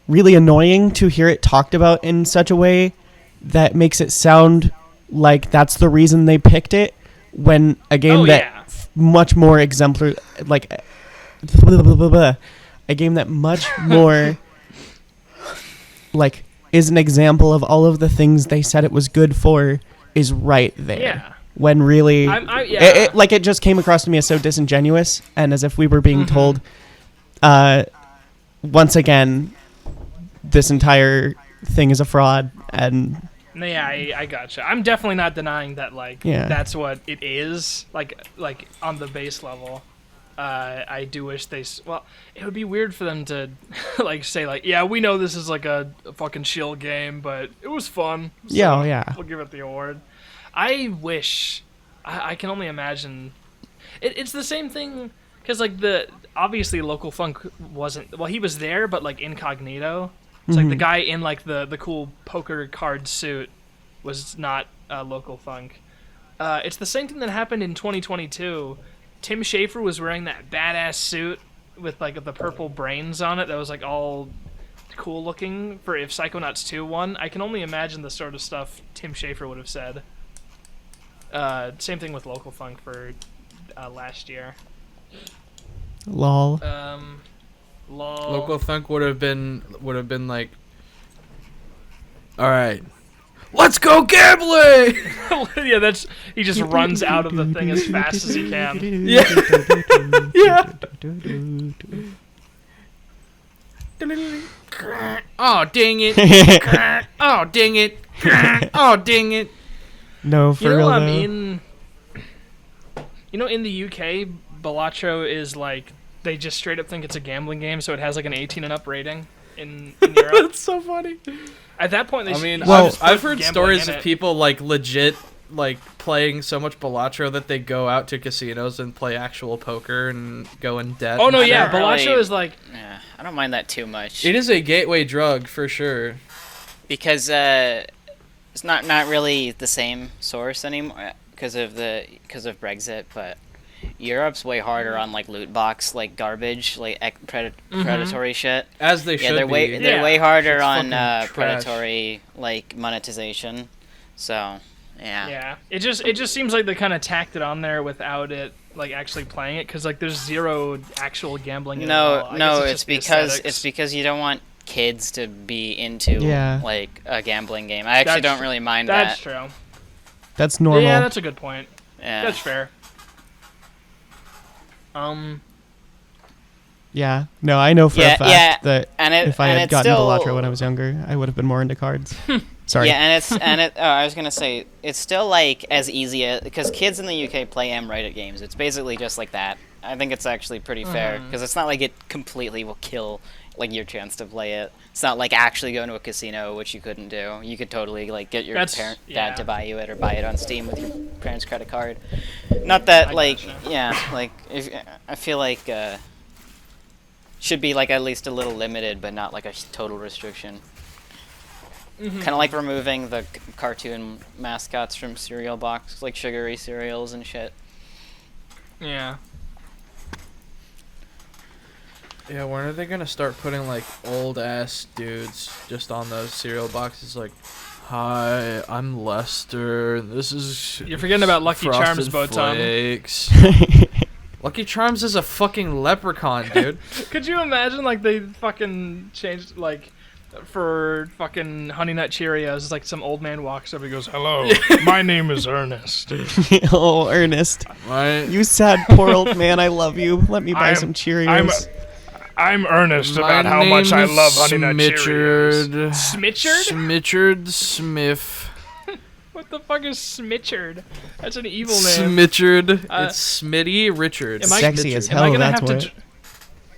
really annoying to hear it talked about in such a way that makes it sound like that's the reason they picked it, when a game much more exemplary, like a game that much more like is an example of all of the things they said it was good for is right there. Yeah. When really, yeah. it just came across to me as so disingenuous, and as if we were being told, once again, this entire thing is a fraud. And yeah, I gotcha. I'm definitely not denying that. Like, that's what it is. Like on the base level. I do wish well, it would be weird for them to like say like, yeah, we know this is like a fucking chill game, but it was fun. So we'll give it the award. I wish, I can only imagine. It's the same thing because like obviously Local Funk wasn't, well, he was there, but like incognito. It's like the guy in like the cool poker card suit was not Local Funk. It's the same thing that happened in 2022. Tim Schafer was wearing that badass suit with like the purple brains on it that was like all cool looking for if Psychonauts 2 won. I can only imagine the sort of stuff Tim Schafer would have said. Same thing with Local Funk for last year. lol. Lol. Local Funk would have been like, all right, let's go gambling. Yeah, he just runs out of the thing as fast as he can. Yeah. Yeah. Oh, dang it. Oh, dang it. Oh, dang it. No, for real though. In the UK, Balatro is like, they just straight up think it's a gambling game, so it has like an 18 and up rating in Europe. That's so funny. At that point, I've heard stories of it. people like legit like playing so much Balatro that they go out to casinos and play actual poker and go in debt. Oh no, and yeah, shit. Balatro is like. Yeah, I don't mind that too much. It is a gateway drug for sure. Because it's not really the same source anymore because of Brexit, but Europe's way harder on like loot box like garbage, like predatory shit. As they should they're be. They're way harder Shit's on fucking trash. predatory like monetization. So yeah. Yeah, it just seems like they kind of tacked it on there without it like actually playing it, because like there's zero actual gambling. In it at all. I guess it's because you don't want kids to be into like a gambling game. I actually don't really mind that. That's true. That's normal. Yeah, that's a good point. Yeah. That's fair. Yeah. No, I know for a fact that if I had gotten Balatro when I was younger, I would have been more into cards. Sorry. Yeah, I was gonna say it's still like as easy because kids in the UK play M-rated games. It's basically just like that. I think it's actually pretty fair because it's not like it completely will kill like your chance to play it. It's not like actually going to a casino, which you couldn't do. You could totally like get your dad to buy you it or buy it on Steam with your parents' credit card. Not that if I feel like should be like at least a little limited, but not like a total restriction. Kind of like removing the cartoon mascots from cereal boxes, like sugary cereals and shit. Yeah. Yeah, when are they gonna start putting like old ass dudes just on those cereal boxes? Like, hi, I'm Lester. This is You're forgetting about Lucky Charms, Botan. Flakes. Lucky Charms is a fucking leprechaun, dude. Could you imagine like they fucking changed like for fucking Honey Nut Cheerios? It's like some old man walks up and goes, "Hello, my name is Ernest." Oh, Ernest. Right? You sad poor old man. I love you. Let me buy some Cheerios. I'm earnest about how much I love Honey Nut Cheerios. Smitchard? Smitchard Smith. What the fuck is Smitchard? That's an evil name. Smitchard. It's Smitty Richard. Sexy as hell, that's what.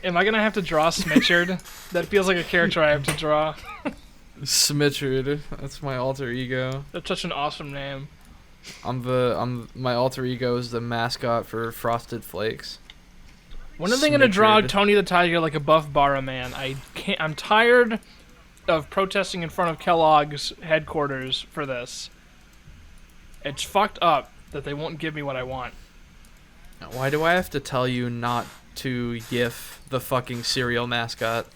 Am I gonna have to draw Smitchard? That feels like a character I have to draw. Smitchard. That's my alter ego. That's such an awesome name. My alter ego is the mascot for Frosted Flakes. When are they gonna draw Tony the Tiger like a buff Barra man? I'm tired of protesting in front of Kellogg's headquarters for this. It's fucked up that they won't give me what I want. Why do I have to tell you not to GIF the fucking cereal mascot?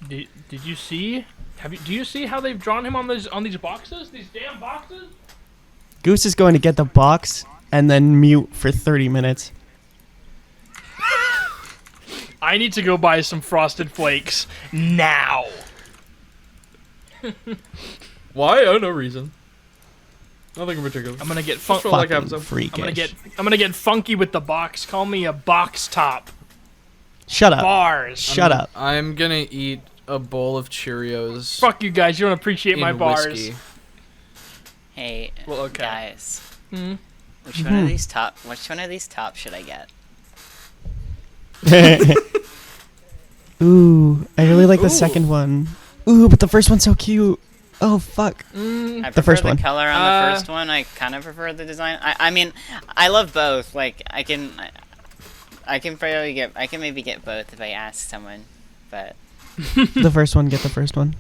Did you see? Do you see how they've drawn him on these boxes? These damn boxes? Goose is going to get the box and then mute for 30 minutes. I need to go buy some Frosted Flakes now. Why? Oh, no reason. Nothing in particular. I'm gonna get freakish. I'm gonna get funky with the box. Call me a box top. Shut up. Bars. Shut up. I'm gonna eat a bowl of Cheerios. Fuck you guys. You don't appreciate my bars. Whiskey. Hey, guys. Hmm? Which one of these tops should I get? Ooh, I really like the second one. Ooh, but the first one's so cute. Oh, fuck. I the first the one. color on the first one. I kind of prefer the design. I mean, I love both. Like, I can maybe get both if I ask someone, but The first one, get the first one.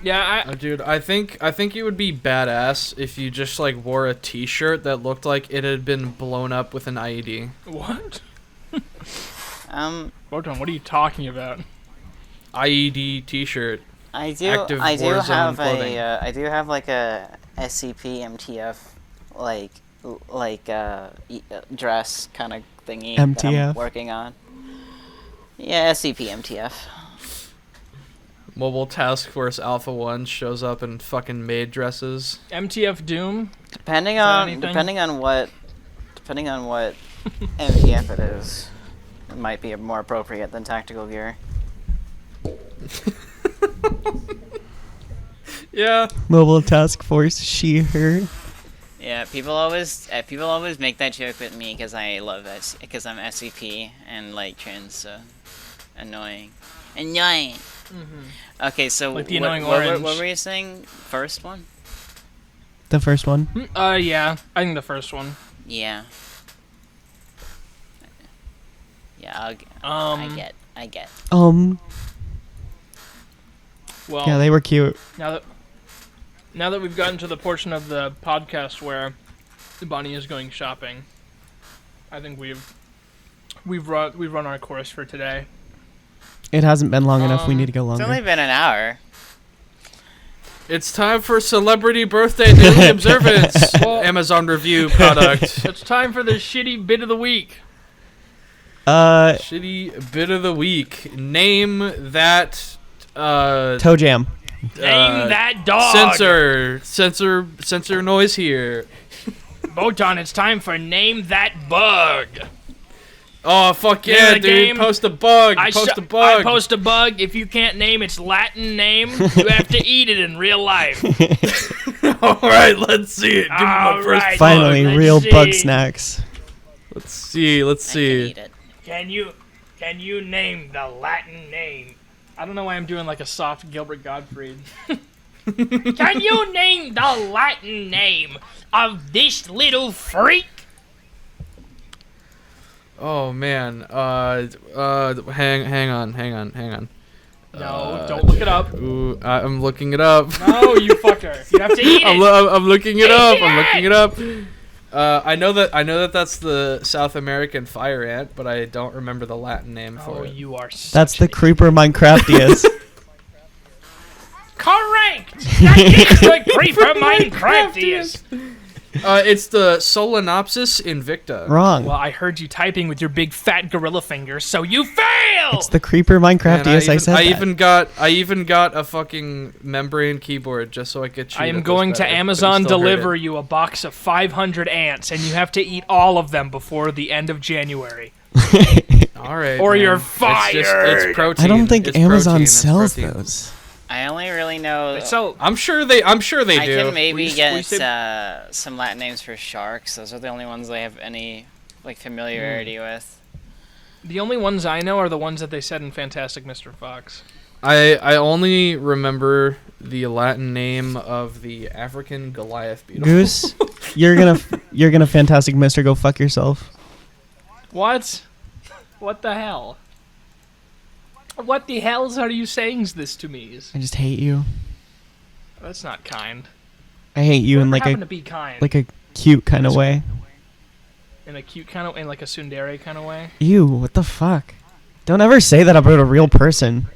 Yeah, dude, I think it would be badass if you just like wore a T-shirt that looked like it had been blown up with an IED. What? Botan, what are you talking about? IED T-shirt. I do have like a SCP MTF dress kind of thingy that I'm working on. Yeah, SCP MTF. Mobile Task Force Alpha 1 shows up in fucking maid dresses. MTF Doom? Depending on what MTF it is, it might be more appropriate than tactical gear. Yeah. Mobile Task Force, she, her. Yeah, people always make that joke with me because I love it because I'm SCP and like trans, so annoying. Mm-hmm. Okay, so like the annoying orange. What were you saying? First one? The first one. Yeah, I think the first one. Yeah. Yeah, I get. Well, yeah, they were cute. Now that we've gotten to the portion of the podcast where Bonnie is going shopping, I think we've run our course for today. It hasn't been long enough. We need to go longer. It's only been an hour. It's time for Celebrity Birthday Daily Observance. Amazon review product. It's time for the shitty bit of the week. Shitty bit of the week. Name that. Toe Jam. Name that dog. Censor noise here. Botan, it's time for Name That Bug. Oh, fuck Name yeah, of the dude. game? Post a bug. Post a bug. I post a bug. If you can't name its Latin name, you have to eat it in real life. All right, let's see it. Give me my All first right. bug. Finally, Let's real see. bug snacks. Let's see. Let's I can see. eat it. Can you name the Latin name? I don't know why I'm doing like a soft Gilbert Gottfried. Can you name the Latin name of this little freak? Oh man. Hang on. No, don't look it up. Ooh, I'm looking it up. No, you fucker. You have to eat it. I'm looking it up. Eat I'm it! looking it up. I know that that's the South American fire ant, but I don't remember the Latin name for Oh, it. you are such That's the an creeper Minecraftius. Correct! That is the creeper Minecraftius! It's the Solenopsis invicta. Wrong. Well, I heard you typing with your big fat gorilla fingers, so you fail! It's the creeper And Minecraftius. I said I that. even got a fucking membrane keyboard just so I could cheat. I am at this going to better, but you Amazon still heard deliver it. you a box of 500 ants, and you have to eat all of them before the end of January. All right, Or man. you're It's fired. protein. I don't think It's Amazon protein. It's sells protein. those. I only really know. So, I'm sure they I do. can maybe We get said- some Latin names for sharks. Those are the only ones I have any like familiarity with. the only ones I know are the ones that they said in Fantastic Mr. Fox. I only remember the Latin name of the African Goliath beetle. Goose, you're gonna fantastic mister go fuck yourself. What? What the hell? What the hells are you saying this to me? I just hate you. That's not kind. I hate you in Whatever like happened a to be kind? like a cute kind of way. In a cute kind of, in like a tsundere kind of way. Ew, what the fuck? Don't ever say that about a real person.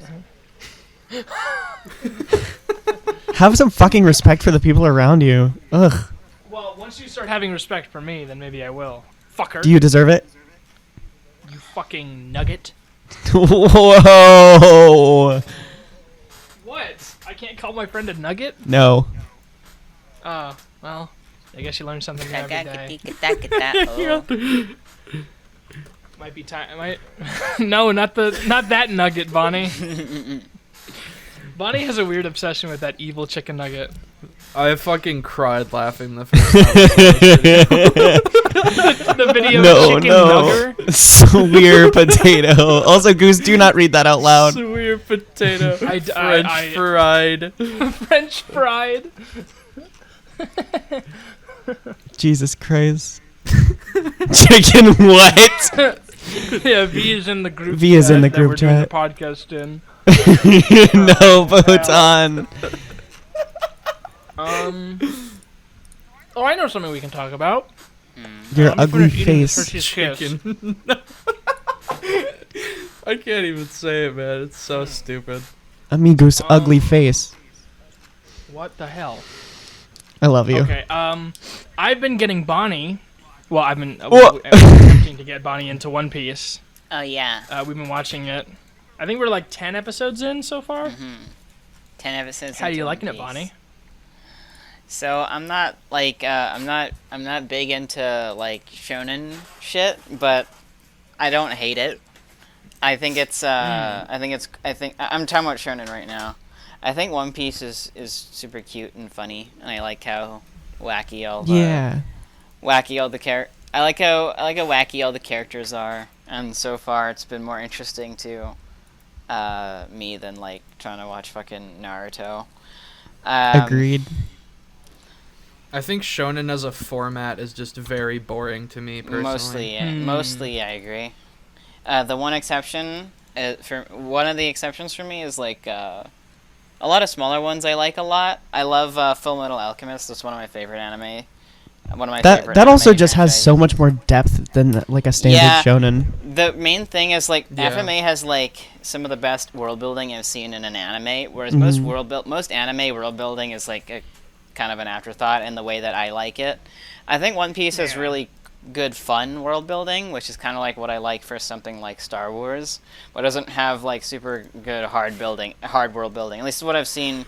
Have some fucking respect for the people around you. Ugh. Well, once you start having respect for me, then maybe I will. Fucker. Do you deserve it? You fucking nugget. Whoa. What? I can't call my friend a nugget? No. Oh, well, I guess you learn something new every day. Oh. Might be time. Might. No, not that nugget, Bonnie. Bonnie has a weird obsession with that evil chicken nugget. I fucking cried laughing the first time. I saw The video No, of chicken no. nugger. Swear potato. Also, Goose, do not read that out loud. Swear potato. French fried. French fried. Jesus Christ. Chicken what? Yeah, V is in the group. V is in the chat that group we're doing chat. the podcast in. No, Botan. Oh, I know something we can talk about. Your Let me ugly finish eating this face. Hershey's Kiss. Chicken. I can't even say it, man. It's so stupid. Amigos, ugly face. What the hell? I love you. Okay. I've been getting Bonnie. Well, I've been Wha- attempting to get Bonnie into One Piece. Oh yeah. We've been watching it. I think we're like 10 episodes in so far. 10 episodes. How are into you One liking it, Piece. Bonnie? So I'm not like I'm not big into like shonen shit, but I don't hate it. I think it's I'm talking about shonen right now. I think One Piece is super cute and funny, and I like how wacky all the Yeah. I like how wacky all the characters are, and so far it's been more interesting to me than like trying to watch fucking Naruto. Agreed. I think shonen as a format is just very boring to me personally. Mostly I agree. The one exception, one of the exceptions for me is like a lot of smaller ones I like a lot. I love Full Metal Alchemist. That's one of my favorite anime. One of my favorite That also anime just has franchises. so much more depth than like a standard Yeah. shonen. The main thing is like Yeah. FMA has like some of the best world building I've seen in an anime, whereas Mhm. most anime world building is like a kind of an afterthought in the way that I like it. I think One Piece has Yeah. really good fun world building, which is kind of like what I like for something like Star Wars, but doesn't have like super good hard world building. At least what I've seen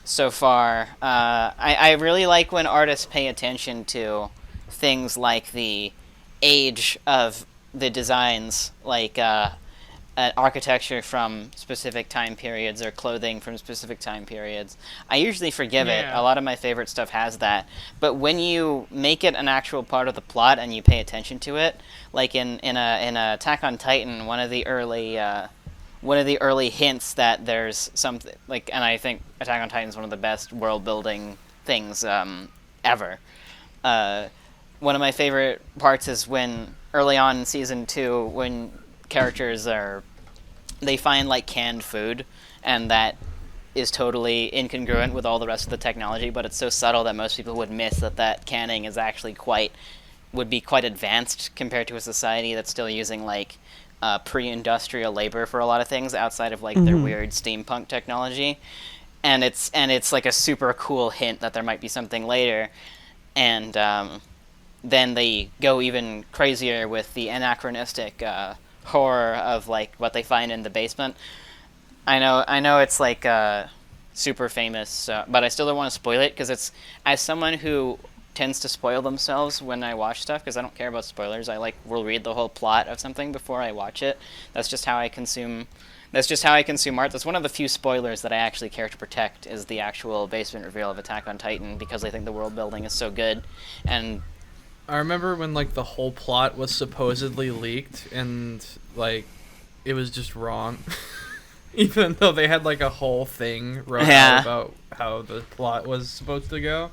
so far. I really like when artists pay attention to things like the age of the designs, like architecture from specific time periods or clothing from specific time periods. I usually forgive it. Yeah. A lot of my favorite stuff has that. But when you make it an actual part of the plot and you pay attention to it, like in Attack on Titan, one of the early hints that there's something like, and I think Attack on Titan is one of the best world building things ever. One of my favorite parts is when early on in season 2, when characters they find like canned food, and that is totally incongruent with all the rest of the technology, but it's so subtle that most people would miss that canning is actually would be quite advanced compared to a society that's still using like pre-industrial labor for a lot of things outside of like their weird steampunk technology. And it's like a super cool hint that there might be something later. And then they go even crazier with the anachronistic horror of like what they find in the basement. I know it's like super famous, but I still don't want to spoil it, because it's, as someone who tends to spoil themselves when I watch stuff, because I don't care about spoilers. I will read the whole plot of something before I watch it. That's just how I consume art. That's one of the few spoilers that I actually care to protect, is the actual basement reveal of Attack on Titan, because I think the world building is so good. And I remember when like the whole plot was supposedly leaked and like it was just wrong. Even though they had like a whole thing wrote out about how the plot was supposed to go.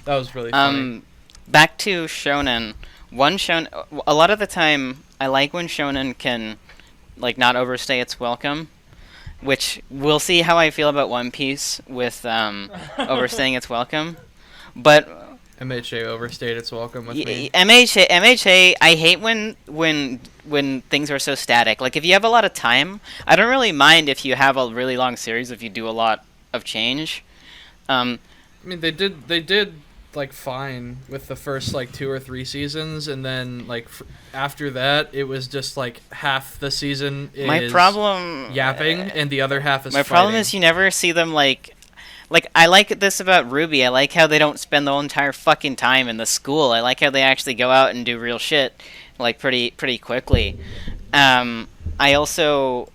That was really funny. Back to shonen. A lot of the time I like when shonen can like not overstay its welcome, which we'll see how I feel about One Piece with overstaying its welcome. But MHA overstayed its welcome with me. MHA, I hate when things are so static. Like, if you have a lot of time, I don't really mind if you have a really long series if you do a lot of change. I mean, they did like fine with the first like 2 or 3 seasons, and then like after that it was just like half the season is yapping and the other half is my fighting. problem is you never see them like I like this about Ruby. I like how they don't spend the whole entire fucking time in the school. I like how they actually go out and do real shit like pretty quickly. I also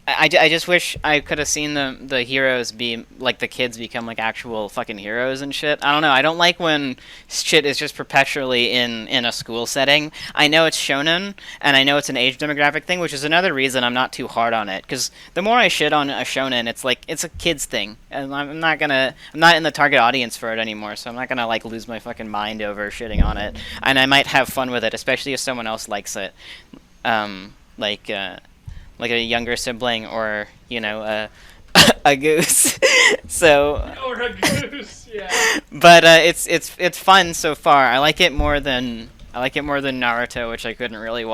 I just wish I could have seen the heroes be like, the kids become like actual fucking heroes and shit. I don't know. I don't like when shit is just perpetually in a school setting. I know it's shonen, and I know it's an age demographic thing, which is another reason I'm not too hard on it. Because the more I shit on a shonen, it's like it's a kids thing, and I'm not in the target audience for it anymore. So I'm not gonna like lose my fucking mind over shitting on it, and I might have fun with it, especially if someone else likes it. Like a younger sibling, or a goose. So. Or a goose, yeah. But it's fun so far. I like it more than Naruto, which I couldn't really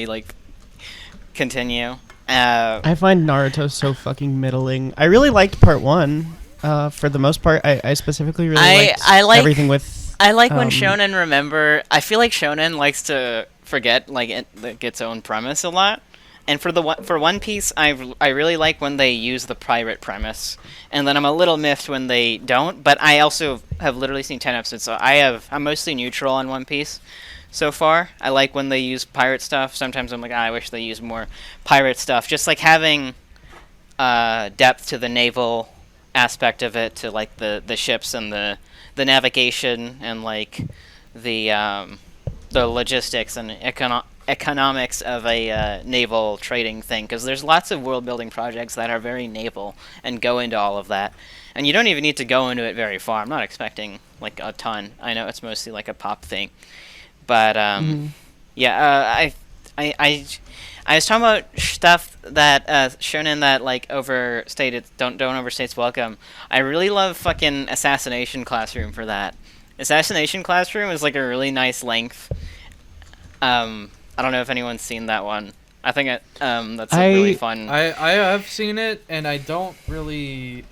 like continue. I find Naruto so fucking middling. I really liked part 1. For the most part, I specifically really liked everything with. I like when shonen remember. I feel like shonen likes to forget like its own premise a lot. And for One Piece, I really like when they use the pirate premise, and then I'm a little miffed when they don't. But I also have literally seen 10 episodes, so I'm mostly neutral on One Piece so far. I like when they use pirate stuff. Sometimes I'm like, I wish they used more pirate stuff. Just like having depth to the naval aspect of it, to like the ships and the navigation, and like the logistics and economics of a naval trading thing, because there's lots of world building projects that are very naval and go into all of that, and you don't even need to go into it very far. I'm not expecting like a ton. I know it's mostly like a pop thing, but I was talking about stuff that shonen that like don't overstay its welcome. I really love fucking Assassination Classroom for that. Assassination Classroom is like a really nice length. I don't know if anyone's seen that one. I think that's really fun. I have seen it, and I don't really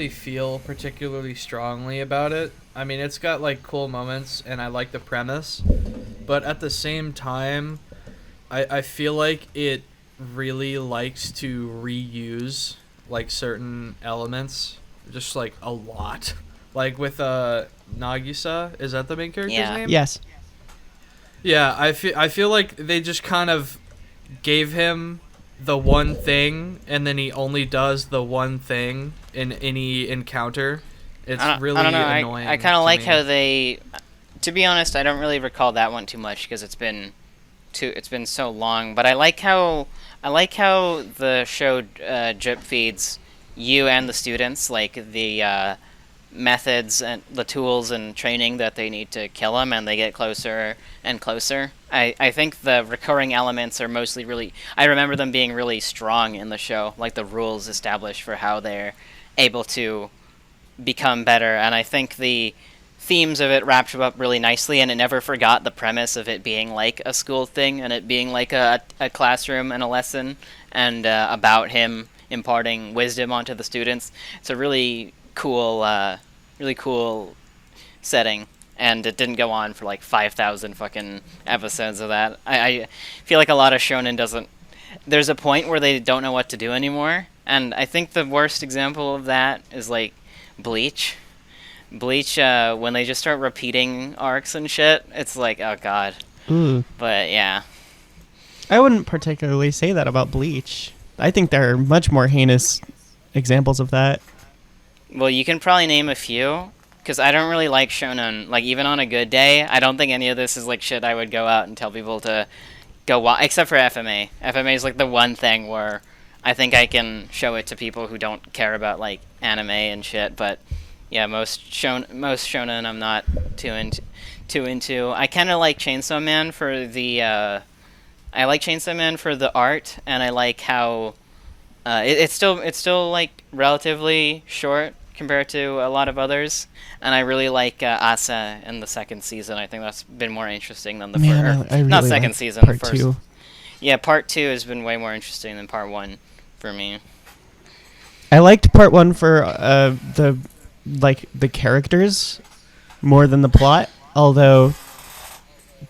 feel particularly strongly about it. I mean, it's got like cool moments, and I like the premise, but at the same time, I feel like it really likes to reuse like certain elements, just like a lot. Like with Nagisa, is that the main character's name? Yes. Yeah, I feel like they just kind of gave him the one thing, and then he only does the one thing in any encounter. It's really I don't know. annoying. I kind of like me. how they. To be honest, I don't really recall that one too much because it's been so long. But I like how the show drip feeds you and the students like the methods and the tools and training that they need to kill him, and they get closer and closer. I think the recurring elements are mostly really. I remember them being really strong in the show, like the rules established for how they're able to become better, and I think the themes of it wrapped up really nicely, and it never forgot the premise of it being like a school thing and it being like a classroom and a lesson, and about him imparting wisdom onto the students. It's a really cool setting, and it didn't go on for like 5,000 fucking episodes of that. I feel like a lot of shonen doesn't. There's a point where they don't know what to do anymore, and I think the worst example of that is like Bleach. When they just start repeating arcs and shit, it's like, oh god. Ooh. But yeah. I wouldn't particularly say that about Bleach. I think there are much more heinous examples of that. Well, you can probably name a few, because I don't really like shonen. Like, even on a good day, I don't think any of this is like shit I would go out and tell people to go watch, except for FMA. FMA is like the one thing where I think I can show it to people who don't care about like anime and shit, but yeah, most shonen I'm not too into. I kind of like Chainsaw Man for the art, and I like how it's still like relatively short compared to a lot of others, and I really like Asa in the second season. I think that's been more interesting than the first. I really Not second like season, part the first. 2. Yeah, part 2 has been way more interesting than part 1 for me. I liked part 1 for the characters more than the plot, although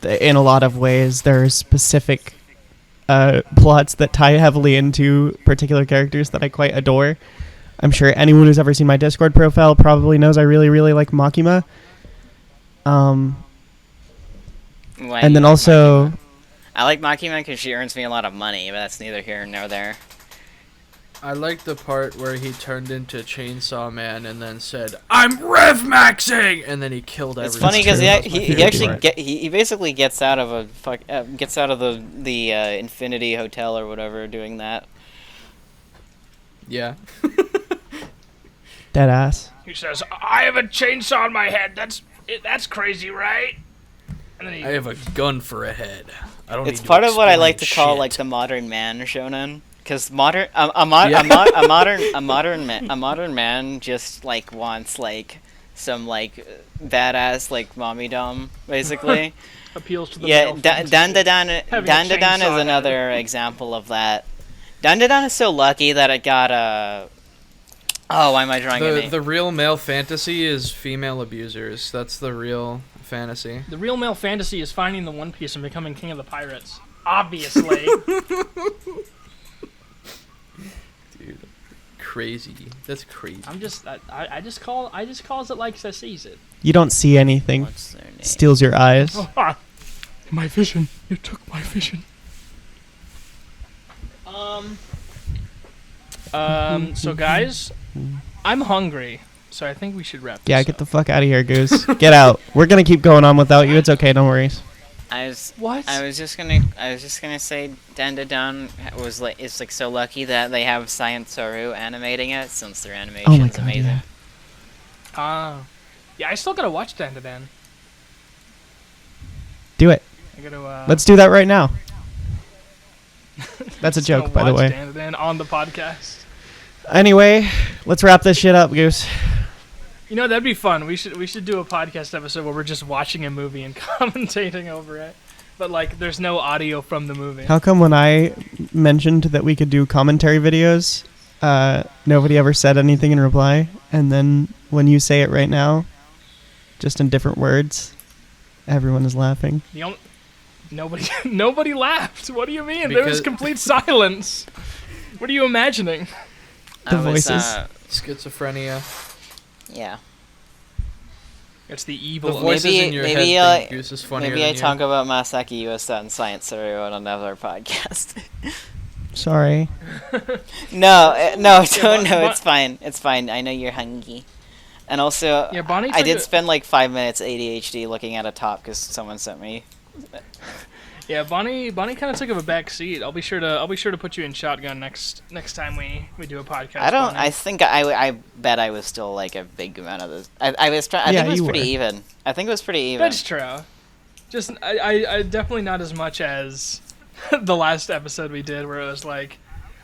in a lot of ways there are specific plots that tie heavily into particular characters that I quite adore. I'm sure anyone who's ever seen my Discord profile probably knows I really, really like Makima. And then also... I like Makima because she earns me a lot of money, but that's neither here nor there. I like the part where he turned into Chainsaw Man and then said, "I'm rev maxing," and then he killed everyone. It's funny because he actually part. he basically gets out of the Infinity Hotel or whatever doing that. Yeah. Dead ass. He says, "I have a chainsaw on my head. That's crazy, right?" And then I have a gun for a head. I don't. It's need part to of what I like to explain call shit. like the modern man shonen, because modern man just like wants like some like badass like mommy dom basically. appeals to the Yeah, male Dandadan Having a chainsaw is another example of that. Dandadan is so lucky that it got a. Oh, why am I drawing a name? The real male fantasy is female abusers. That's the real fantasy. The real male fantasy is finding the One Piece and becoming king of the pirates. Obviously. Dude, crazy. That's crazy. I just calls it like I sees it. You don't see anything. What's their name? Steals your eyes. My vision. You took my vision. So guys, I'm hungry, so I think we should wrap this Yeah, up. get the fuck out of here, Goose. Get out. We're gonna keep going on without you. It's okay. Don't worry. I was What? just gonna say Dandadan is like so lucky that they have Science Saru animating it, since their animation Oh my is god. amazing. Yeah. Yeah, I still gotta watch Dandadan. Do it. I gotta. Let's do that right now. That's a just gonna joke, by the watch way. Dandadan on the podcast. Anyway, let's wrap this shit up, Goose. You know, that'd be fun. We should do a podcast episode where we're just watching a movie and commentating over it. But like there's no audio from the movie. How come when I mentioned that we could do commentary videos, nobody ever said anything in reply, and then when you say it right now, just in different words, everyone is laughing? Nobody laughed. What do you mean? There was Because- complete silence. What are you imagining? The voices. Schizophrenia. Yeah. It's the evil. The voices in your maybe, head think Goose is funnier maybe than I you. talk about Masaki Yuasa and Science Survey on another podcast. Sorry. No, Bon- it's fine. It's fine. I know you're hungry. And also, Yeah, Bonnie I took did a- spend like 5 minutes ADHD looking at a top because someone sent me. Yeah, Bonnie kind of took up a back seat. I'll be sure to put you in shotgun next time we do a podcast. I don't. Bonnie. I think I bet I was still like a big amount of this. I was trying. I Yeah, think it was you pretty were. even. I think it was pretty even. That's true. Just I definitely not as much as the last episode we did, where it was like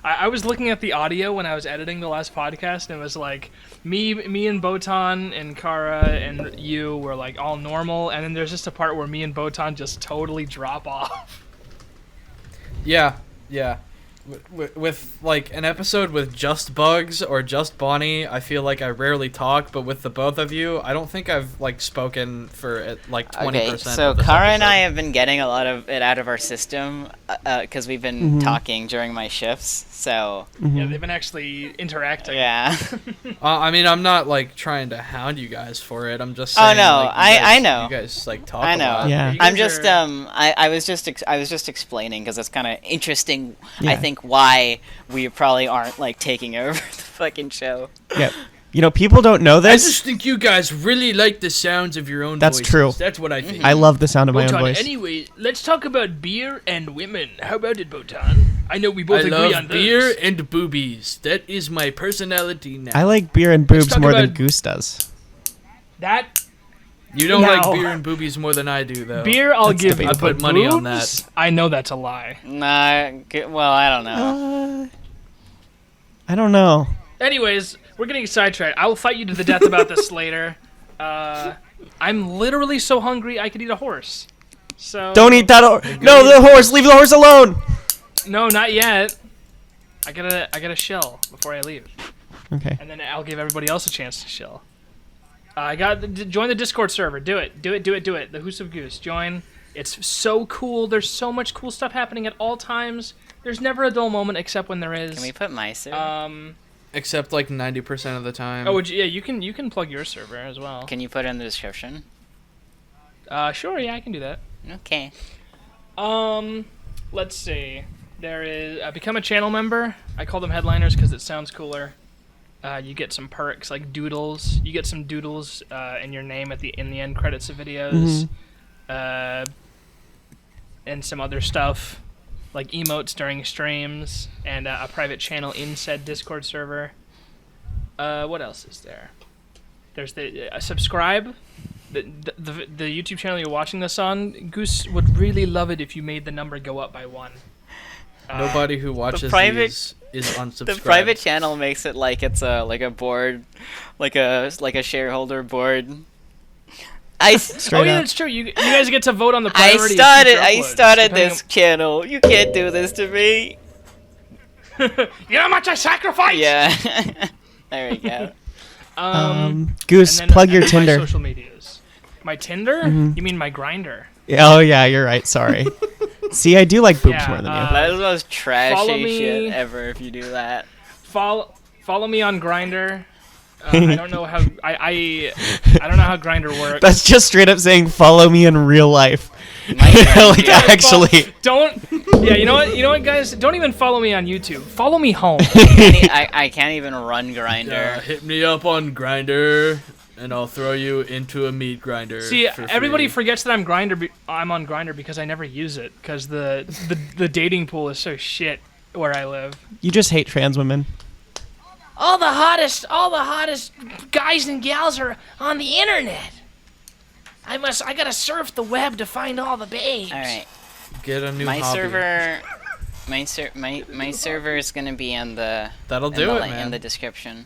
I was looking at the audio when I was editing the last podcast, and it was like me and Botan and Kara and you were like all normal, and then there's just a part where me and Botan just totally drop off. Yeah. With like an episode with just Bugs or just Bonnie, I feel like I rarely talk. But with the both of you, I don't think I've like spoken for like 20%. Okay, so of this Kara and I episode. have been getting a lot of it out of our system because we've been talking during my shifts. So Yeah, they've been actually interacting. yeah. I mean, I'm not like trying to hound you guys for it. I'm just Oh, saying. no, like, you I guys- know. You guys like talk. I a know. lot. Yeah. You I'm guys just are- I was just explaining because it's kind of interesting. I Yeah. think why we probably aren't like taking over the fucking show. Yeah. You know, people don't know I this. just think you guys really like the sounds of your own That's voices. true. That's what I think. I love the sound of my own Botan, voice. anyway, let's talk about beer and women. How about it, Botan? I know we both I agree love on beer those. and boobies. That is my personality now. I like beer and boobs talk more than about- Goose does. That You don't Now- like beer and boobies more than I do, though. beer I'll That's give you, debatable. I but put money on boobs, I know that's a lie. Nah, well, I don't know. I don't know. Anyways, we're getting sidetracked. I will fight you to the death about this later. I'm literally so hungry I could eat a horse. So Don't eat that. No, the horse. Leave the horse alone. No, not yet. I gotta shell before I leave, Okay. and then I'll give everybody else a chance to shell. Join the Discord server. Do it. The Who's of Goose. Join. It's so cool. There's so much cool stuff happening at all times. There's never a dull moment except when there is. Can we put my server? Except like 90% of the time. Oh, yeah. You can plug your server as well. Can you put it in the description? Sure. Yeah, I can do that. Okay. Let's see. There is become a channel member. I call them headliners because it sounds cooler. You get some perks like doodles. You get some doodles in your name in the end credits of videos, and some other stuff like emotes during streams and a private channel in said Discord server. What else is there? There's the subscribe. The YouTube channel you're watching this on, Goose would really love it if you made the number go up by 1. Nobody who watches private- these is unsubscribed. The private channel makes it like it's a board, like a shareholder board. Straight Oh yeah, up. that's true. You guys get to vote on the I priority. of future started uploads, this channel. You can't do this to me. depending- You know how much I sacrifice. Yeah. There we go. Goose, and then- plug your and then Tinder. My social medias. My Tinder? You mean my grinder? Oh yeah, you're right. Sorry. See, I do like boobs Yeah, more than you. That is the most Follow trashy me. shit ever if you do that. Follow me on Grinder. I don't know how I don't know how Grinder works. That's just straight up saying follow me in real life. My Like actually. Don't. Yeah, you know what, guys? Don't even follow me on YouTube. Follow me home. I can't even run Grinder. Hit me up on Grinder, and I'll throw you into a meat grinder. See, for everybody free. forgets that I'm on Grinder because I never use it because the dating pool is so shit where I live. You just hate trans women. All the hottest guys and gals are on the internet. I gotta surf the web to find all the babes. All right, Get a new my hobby. server, my server is gonna be in the That'll in do the, it, li- man. in the description.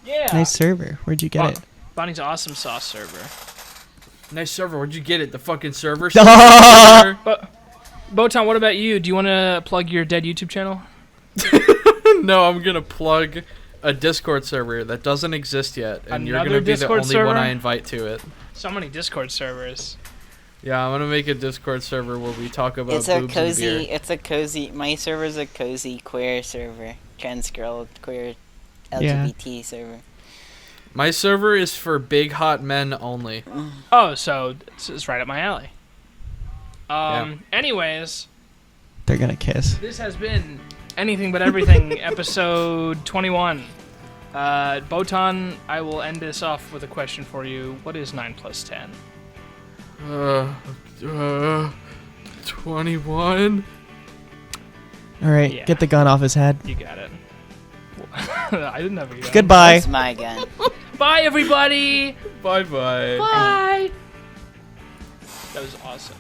Yeah. Nice server. Where'd you get Bon- it? Bonnie's awesome sauce server. Nice server. Where'd you get it? The fucking server? But Botan, what about you? Do you want to plug your dead YouTube channel? No, I'm gonna plug a Discord server that doesn't exist yet, and you're Another gonna be Discord the only server? one I invite to it. So many Discord servers. Yeah, I'm gonna make a Discord server where we talk about It's a boobs and beer. cozy. My server's a cozy queer server, trans girl queer LGBT server. My server is for big hot men only. Oh, so it's right up my alley. Anyways, They're gonna kiss. this has been Anything But Everything, episode 21. Botan, I will end this off with a question for you. What is 9 plus 10? 21. All right, Yeah. get the gun off his head. You got it. I didn't have a gun. Goodbye. That's my gun. Bye, everybody. Bye-bye. Bye. That was awesome.